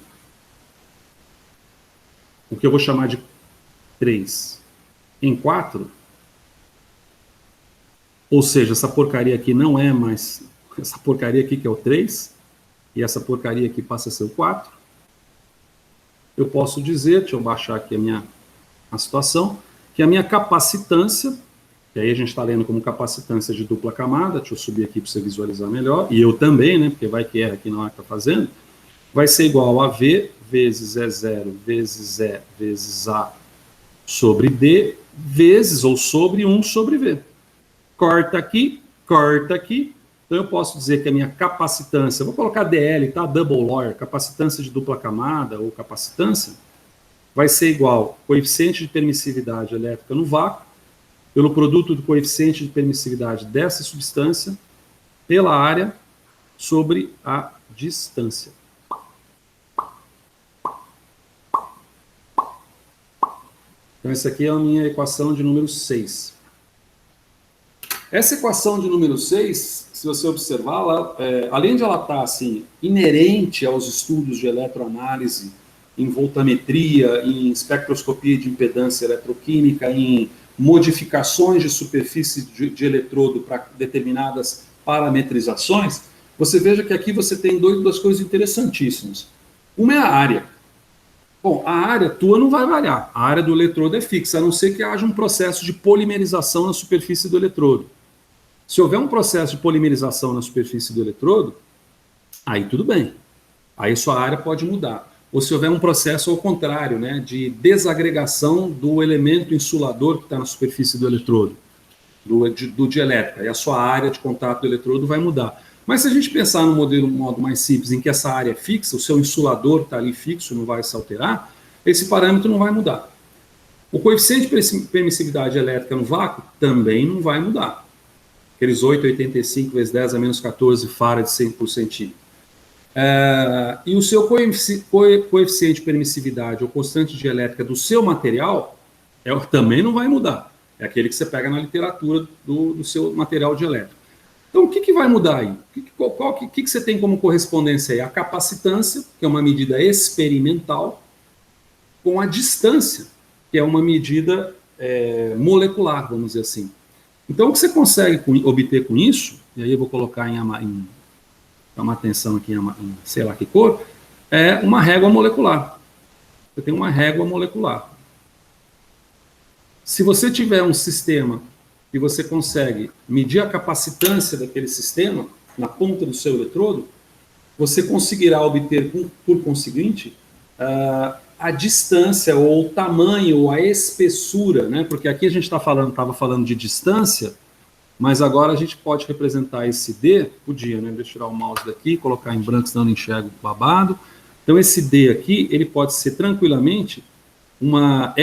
o que eu vou chamar de 3 em 4, ou seja, essa porcaria aqui não é mais, essa porcaria aqui que é o 3, e essa porcaria aqui passa a ser o 4, eu posso dizer, deixa eu baixar aqui a situação, que a minha capacitância, que aí a gente está lendo como capacitância de dupla camada, deixa eu subir aqui para você visualizar melhor, e eu também, né, porque vai que erra aqui na hora que está fazendo, vai ser igual a V vezes E0 vezes E vezes A sobre D, vezes ou sobre 1 sobre V. Corta aqui, Então eu posso dizer que a minha capacitância, vou colocar DL, tá? Double Layer, capacitância de dupla camada ou capacitância, vai ser igual coeficiente de permissividade elétrica no vácuo, pelo produto do coeficiente de permissividade dessa substância, pela área sobre a distância. Então, essa aqui é a minha equação de número 6. Essa equação de número 6, se você observar, além de ela estar assim, inerente aos estudos de eletroanálise, em voltametria, em espectroscopia de impedância eletroquímica, em modificações de superfície de eletrodo para determinadas parametrizações, você veja que aqui você tem duas coisas interessantíssimas. Uma é a área. Bom, a área tua não vai variar, a área do eletrodo é fixa, a não ser que haja um processo de polimerização na superfície do eletrodo. Se houver um processo de polimerização na superfície do eletrodo, aí tudo bem, aí sua área pode mudar. Ou se houver um processo ao contrário, né, de desagregação do elemento insulador que está na superfície do eletrodo, do dielétrica, e a sua área de contato do eletrodo vai mudar. Mas se a gente pensar no modo mais simples, em que essa área é fixa, o seu insulador está ali fixo, não vai se alterar, esse parâmetro não vai mudar. O coeficiente de permissividade elétrica no vácuo também não vai mudar. Aqueles 8,85 vezes 10 a menos 14 farad por centímetro. E o seu coeficiente de permissividade ou constante de elétrica do seu material também não vai mudar. É aquele que você pega na literatura do seu material dielétrico. Então, o que vai mudar aí? O que você tem como correspondência aí? A capacitância, que é uma medida experimental, com a distância, que é uma medida molecular, vamos dizer assim. Então, o que você consegue obter com isso, e aí eu vou colocar chama atenção aqui em sei lá que cor, é uma régua molecular. Você tem uma régua molecular. Se você tiver um sistema e você consegue medir a capacitância daquele sistema na ponta do seu eletrodo, você conseguirá obter, por conseguinte, a distância ou o tamanho ou a espessura, né? Porque aqui a gente estava falando de distância, mas agora a gente pode representar esse D, podia, né? Deixa eu tirar o mouse daqui, colocar em branco, senão não enxergo o babado. Então esse D aqui, ele pode ser tranquilamente uma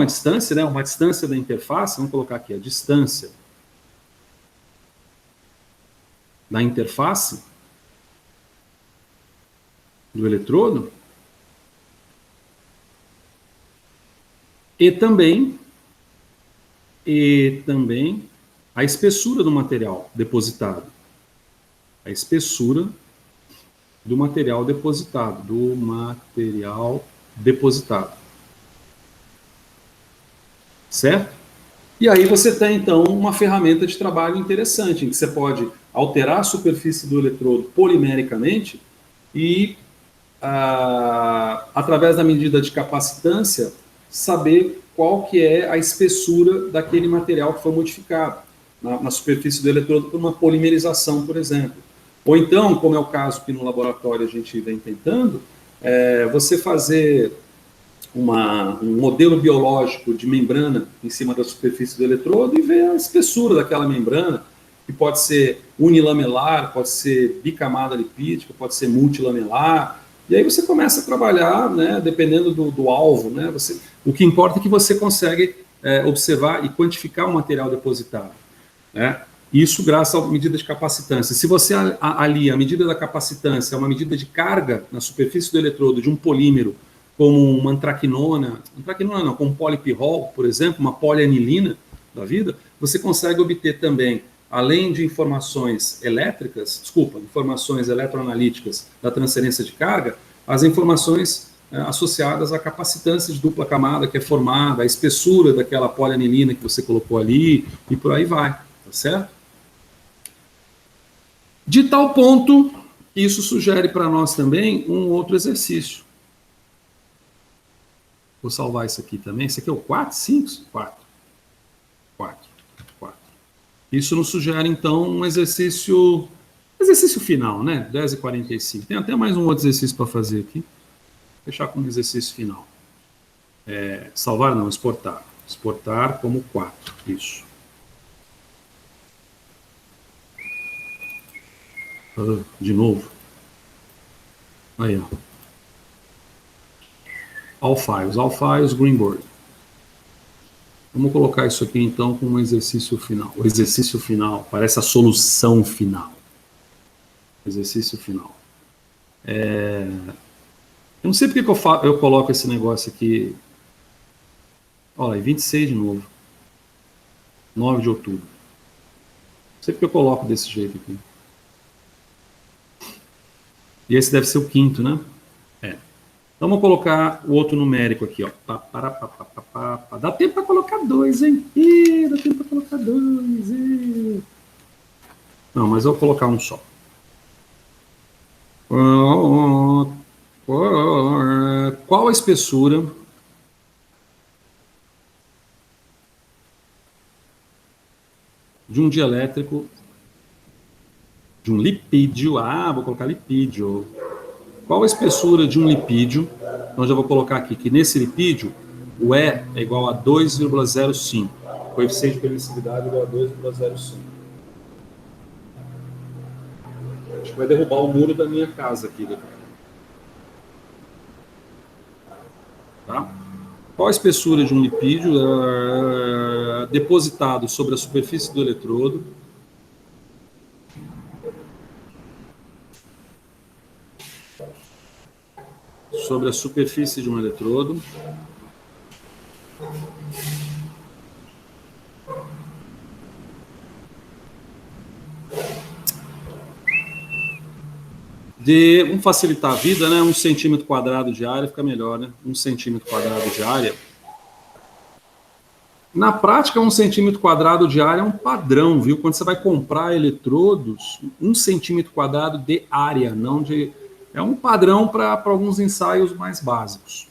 distância, né? Uma distância da interface, vamos colocar aqui a distância da interface do eletrodo, e também a espessura do material depositado. A espessura do material depositado. Certo? E aí você tem, então, uma ferramenta de trabalho interessante, em que você pode alterar a superfície do eletrodo polimericamente e, através da medida de capacitância, saber qual que é a espessura daquele material que foi modificado na superfície do eletrodo por uma polimerização, por exemplo. Ou então, como é o caso que no laboratório a gente vem tentando, você fazer um modelo biológico de membrana em cima da superfície do eletrodo e ver a espessura daquela membrana, que pode ser unilamelar, pode ser bicamada lipídica, pode ser multilamelar. E aí você começa a trabalhar, né, dependendo do alvo, né, o que importa é que você consegue observar e quantificar o material depositado, né? Isso graças à medida de capacitância. Se você alia a medida da capacitância a uma medida de carga na superfície do eletrodo de um polímero, como uma antraquinona não, como polipirrol, por exemplo, uma polianilina da vida, você consegue obter também, além de informações informações eletroanalíticas da transferência de carga, as informações associadas à capacitância de dupla camada que é formada, a espessura daquela polianilina que você colocou ali, e por aí vai, tá certo? De tal ponto, isso sugere para nós também um outro exercício. Vou salvar isso aqui também. Esse aqui é o 4, 5? 4. Isso nos sugere, então, um exercício final, né? 10h45. Tem até mais um outro exercício para fazer aqui. Vou fechar com um exercício final. Salvar não, exportar. Exportar como 4. Isso. De novo. Aí, ó. All files, Greenboard. Vamos colocar isso aqui, então, como um exercício final. O exercício final parece a solução final. Exercício final. Eu não sei porque que eu coloco esse negócio aqui. Olha, 26 de novo. 9 de outubro. Não sei porque eu coloco desse jeito aqui. E esse deve ser o quinto, né? Então, vamos colocar o outro numérico aqui, ó. Dá tempo para colocar 2, hein? Dá tempo para colocar 2. Não, mas eu vou colocar um só. Qual a espessura de um dielétrico de um lipídio? Vou colocar lipídio. Qual a espessura de um lipídio? Então, já vou colocar aqui que nesse lipídio, o E é igual a 2,05. O coeficiente de permissividade é igual a 2,05. Acho que vai derrubar o muro da minha casa aqui. Tá? Qual a espessura de um lipídio depositado sobre a superfície do eletrodo? Sobre a superfície de um eletrodo. Vamos facilitar a vida, né? 1 centímetro quadrado de área fica melhor, né? 1 centímetro quadrado de área. Na prática, 1 centímetro quadrado de área é um padrão, viu? Quando você vai comprar eletrodos, 1 centímetro quadrado de área, não de... É um padrão para alguns ensaios mais básicos.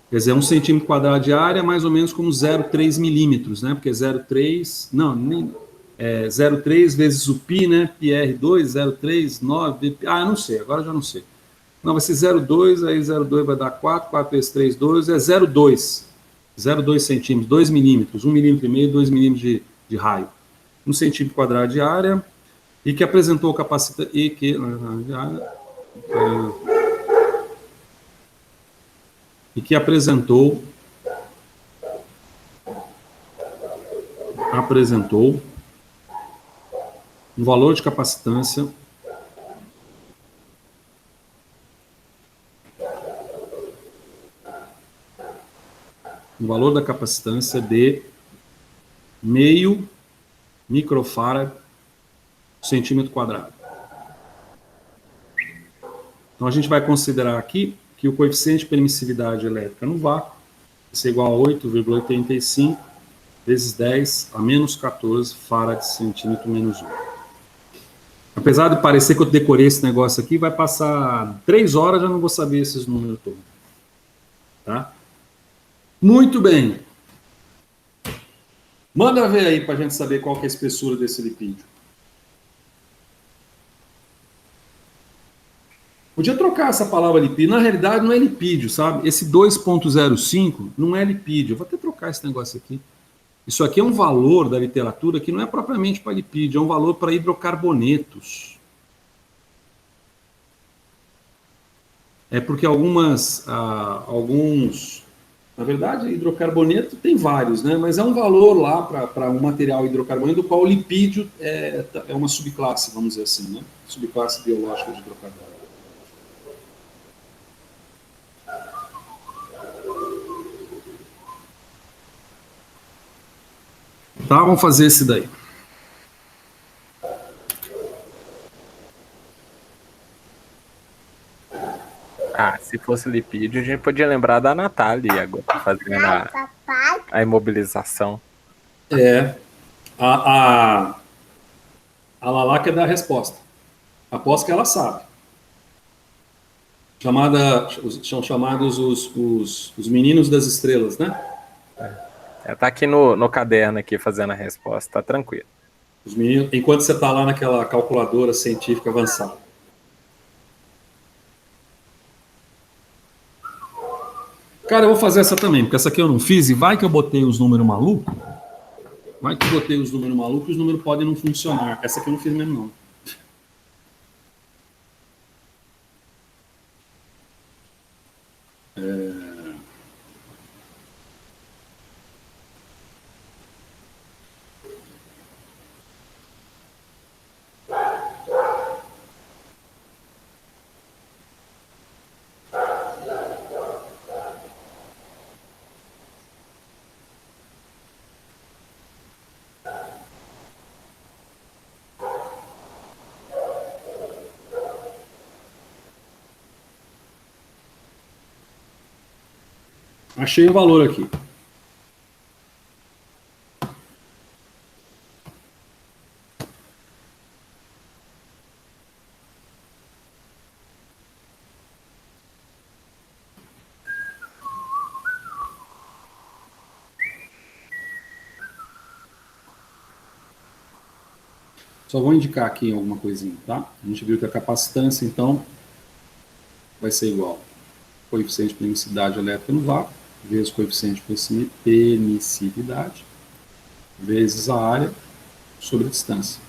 Quer dizer, 1 centímetro quadrado de área é mais ou menos como 0,3 milímetros, né? Porque 0,3... Não, nem... 0,3 vezes o π, né? PR2, 0,3, 9... eu não sei, agora já não sei. Não, vai ser 0,2, aí 0,2 vai dar 4, 4 vezes 3, 2, é 0,2. 0,2 centímetros, 2 milímetros, 1,5 milímetro, 2 milímetros de raio. 1 centímetro quadrado de área, e que apresentou capacidade... E que apresentou um valor de capacitância da capacitância de meio microfarad centímetro quadrado. Então a gente vai considerar aqui que o coeficiente de permissividade elétrica no vácuo vai ser igual a 8,85 vezes 10 a menos 14 farad centímetro menos 1. Apesar de parecer que eu decorei esse negócio aqui, vai passar 3 horas, já não vou saber esses números todos. Tá? Muito bem. Manda ver aí para a gente saber qual que é a espessura desse lipídio. Podia trocar essa palavra lipídio. Na realidade, não é lipídio, sabe? Esse 2,05 não é lipídio. Eu vou até trocar esse negócio aqui. Isso aqui é um valor da literatura que não é propriamente para lipídio, é um valor para hidrocarbonetos. É porque alguns... Na verdade, hidrocarboneto tem vários, né? Mas é um valor lá para um material hidrocarboneto, do qual o lipídio é uma subclasse, vamos dizer assim, né? Subclasse biológica de hidrocarboneto. Tá, vamos fazer esse daí. Se fosse lipídio, a gente podia lembrar da Natália agora, fazendo a imobilização. A Lala quer dar a resposta. Aposto que ela sabe. São chamados os meninos das estrelas, né? Tá aqui no caderno aqui fazendo a resposta, tá tranquilo. Os meninos, enquanto você está lá naquela calculadora científica avançada. Cara, eu vou fazer essa também, porque essa aqui eu não fiz, e vai que eu botei os números malucos. Vai que eu botei os números malucos e os números podem não funcionar. Essa aqui eu não fiz mesmo, não. Achei o valor aqui. Só vou indicar aqui alguma coisinha, tá? A gente viu que a capacitância, então, vai ser igual coeficiente de permissividade elétrica no vácuo, vezes coeficiente de permissividade, vezes a área sobre a distância.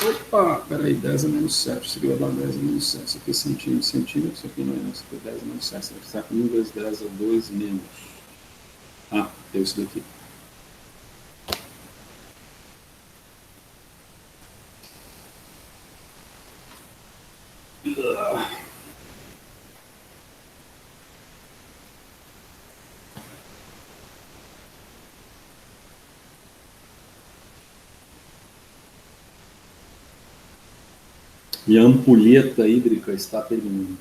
Opa, peraí, 10 a menos 7, isso aqui vai dar 10 a menos 7, isso aqui é centímetro, isso aqui não é, isso aqui é 10 a menos 7, isso aqui está com 1 vezes 10 a 2 menos. Ah, tem isso daqui. E a ampulheta hídrica está terminando.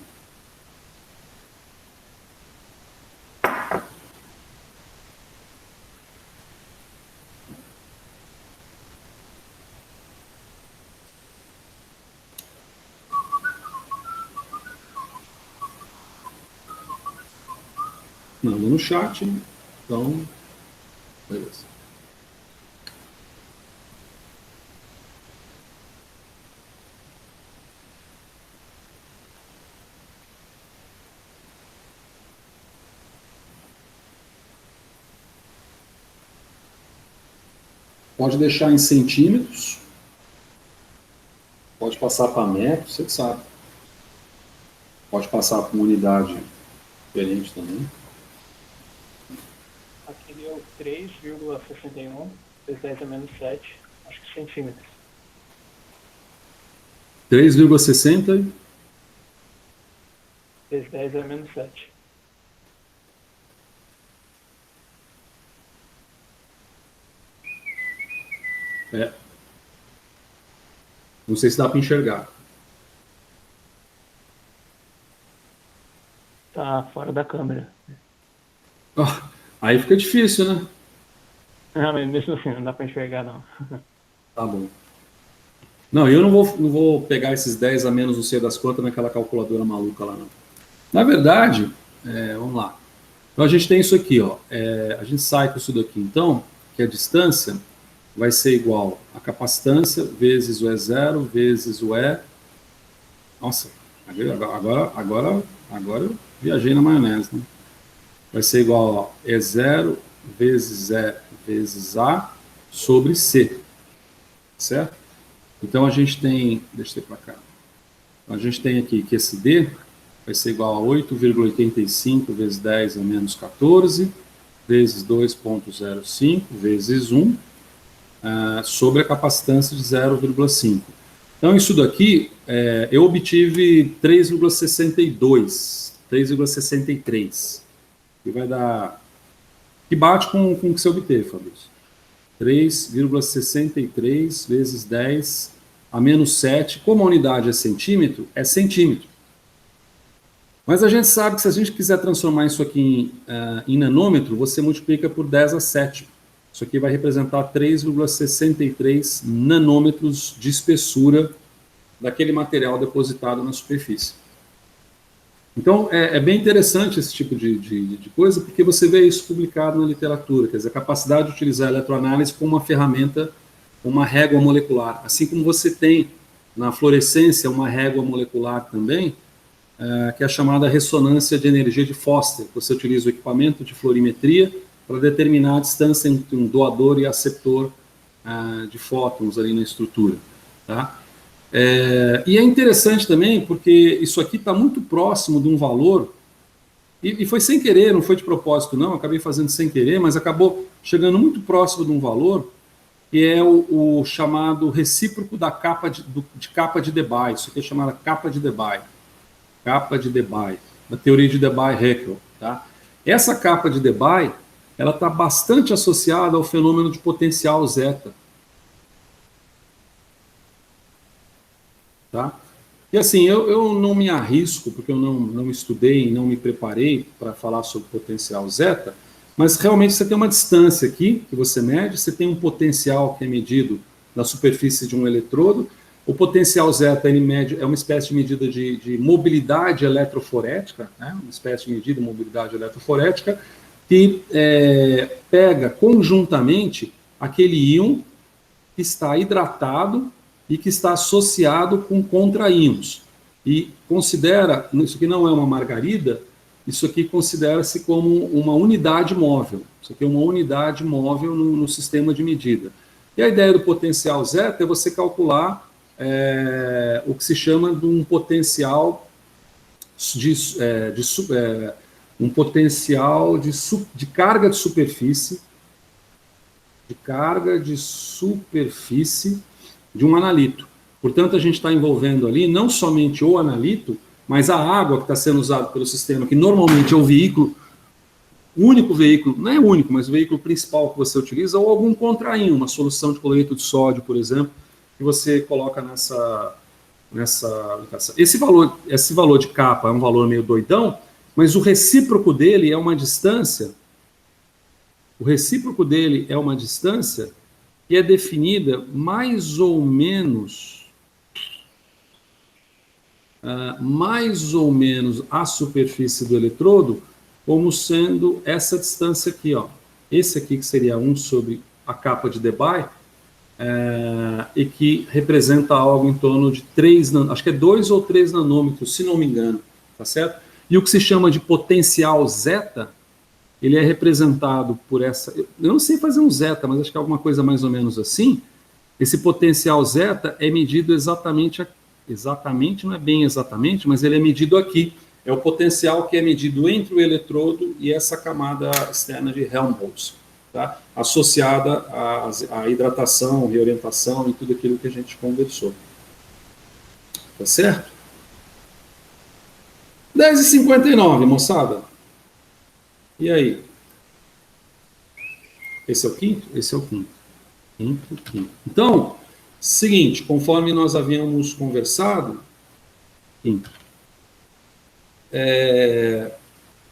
Manda no chat, então, beleza. Pode deixar em centímetros, pode passar para metros, você sabe. Pode passar para uma unidade diferente também. Aqui deu 3,61 vezes 10 a menos 7, acho que centímetros. 3,60 Vezes 10 a menos 7. é. Não sei se dá para enxergar. Tá fora da câmera. Ah, aí fica difícil, né? Ah, mas mesmo assim, não dá pra enxergar, não. Tá bom. Não, eu não vou pegar esses 10 a menos não sei das quantas naquela calculadora maluca lá, não. Na verdade, vamos lá. Então a gente tem isso aqui, ó. A gente sai com isso daqui, então, que a distância vai ser igual a capacitância vezes o E0 vezes o E. Nossa, agora eu viajei na maionese, né? Vai ser igual a E0 vezes E vezes A sobre C. Certo? Então a gente tem, deixa eu ir para cá. A gente tem aqui que esse D vai ser igual a 8,85 vezes 10 a menos 14 vezes 2,05 vezes 1 sobre a capacitância de 0,5. Então isso daqui eu obtive 3,62, 3,63, que vai dar, que bate com o que você obteve, Fabrício. 3,63 vezes 10 a menos 7, como a unidade é centímetro, é centímetro. Mas a gente sabe que se a gente quiser transformar isso aqui em nanômetro, você multiplica por 10 a 7. Isso aqui vai representar 3,63 nanômetros de espessura daquele material depositado na superfície. Então, é bem interessante esse tipo de coisa, porque você vê isso publicado na literatura, quer dizer, a capacidade de utilizar a eletroanálise como uma ferramenta, uma régua molecular. Assim como você tem na fluorescência uma régua molecular também, que é a chamada ressonância de energia de Foster. Você utiliza o equipamento de fluorimetria para determinar a distância entre um doador e aceptor de fótons ali na estrutura. Tá? E é interessante também porque isso aqui está muito próximo de um valor, e foi sem querer, não foi de propósito não, acabei fazendo sem querer, mas acabou chegando muito próximo de um valor, que é o chamado recíproco da capa de capa de Debye. Isso aqui é chamada capa de Debye. Capa de Debye, da teoria de Debye-Heckel. Tá? Essa capa de Debye, ela está bastante associada ao fenômeno de potencial zeta. Tá? E assim, eu não me arrisco, porque eu não estudei, não me preparei para falar sobre potencial zeta, mas realmente você tem uma distância aqui que você mede, você tem um potencial que é medido na superfície de um eletrodo. O potencial zeta ele mede, é uma espécie de medida de mobilidade eletroforética, né? Uma espécie de medida de mobilidade eletroforética, que pega conjuntamente aquele íon que está hidratado e que está associado com contraíons. E considera, isso aqui não é uma margarida, isso aqui considera-se como uma unidade móvel. Isso aqui é uma unidade móvel no sistema de medida. E a ideia do potencial zeta é você calcular o que se chama de um potencial de carga de superfície, de um analito. Portanto, a gente está envolvendo ali não somente o analito, mas a água que está sendo usada pelo sistema, que normalmente é o veículo, o único veículo, não é o único, mas o veículo principal que você utiliza, ou algum contraíon, uma solução de cloreto de sódio, por exemplo, que você coloca nessa. Esse valor de capa é um valor meio doidão, mas o recíproco dele é uma distância. O recíproco dele é uma distância que é definida mais ou menos à superfície do eletrodo, como sendo essa distância aqui, ó. Esse aqui que seria 1 sobre a capa de Debye, e que representa algo em torno de 3, acho que é 2 ou 3 nanômetros, se não me engano, tá certo? E o que se chama de potencial zeta, ele é representado por essa... Eu não sei fazer um zeta, mas acho que é alguma coisa mais ou menos assim. Esse potencial zeta é medido exatamente, não é bem exatamente, mas ele é medido aqui. É o potencial que é medido entre o eletrodo e essa camada externa de Helmholtz, tá? Associada à hidratação, reorientação e tudo aquilo que a gente conversou. Tá certo? 10h59, moçada. E aí? Esse é o quinto? Esse é o quinto. Quinto. Então, seguinte, conforme nós havíamos conversado, quinto,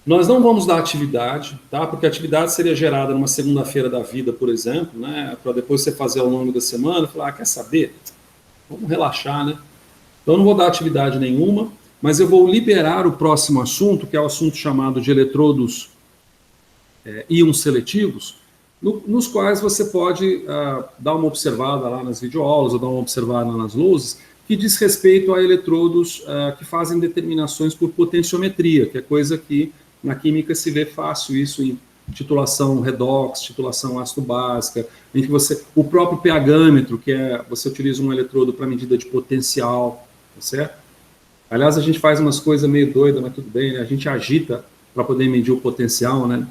nós não vamos dar atividade, tá? Porque a atividade seria gerada numa segunda-feira da vida, por exemplo, né? Para depois você fazer ao longo da semana, falar, quer saber? Vamos relaxar, né? Então, eu não vou dar atividade nenhuma, mas eu vou liberar o próximo assunto, que é o assunto chamado de eletrodos íons seletivos, nos quais você pode dar uma observada lá nas videoaulas, ou dar uma observada nas luzes, que diz respeito a eletrodos que fazem determinações por potenciometria, que é coisa que na química se vê fácil isso em titulação redox, titulação ácido básica, em que o próprio pHmetro, que você utiliza um eletrodo para medida de potencial, tá certo? Aliás, a gente faz umas coisas meio doidas, mas tudo bem, né? A gente agita para poder medir o potencial, né?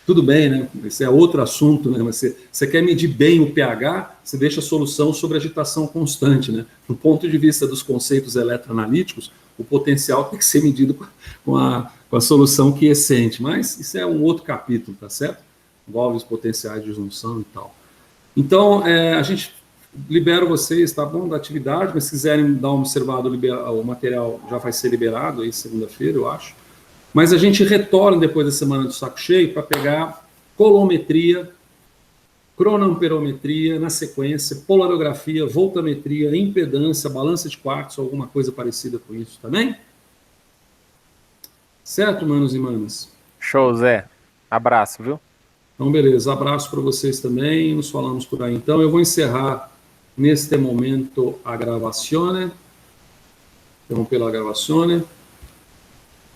Tudo bem, né? Esse é outro assunto, né? Mas você quer medir bem o pH, você deixa a solução sobre agitação constante, né? Do ponto de vista dos conceitos eletroanalíticos, o potencial tem que ser medido com a solução quiescente, mas isso é um outro capítulo, tá certo? Envolve os potenciais de junção e tal. Então, a gente libera vocês, tá bom, da atividade, mas se quiserem dar uma observada, o material já vai ser liberado aí segunda-feira, eu acho. Mas a gente retorna depois da semana do saco cheio para pegar colometria, cronoamperometria na sequência, polarografia, voltametria, impedância, balança de quartzo, alguma coisa parecida com isso também? Certo, manos e manas? Show, Zé. Abraço, viu? Então, beleza. Abraço para vocês também. Nos falamos por aí. Então, eu vou encerrar neste momento a gravazione. Interromper a gravazione.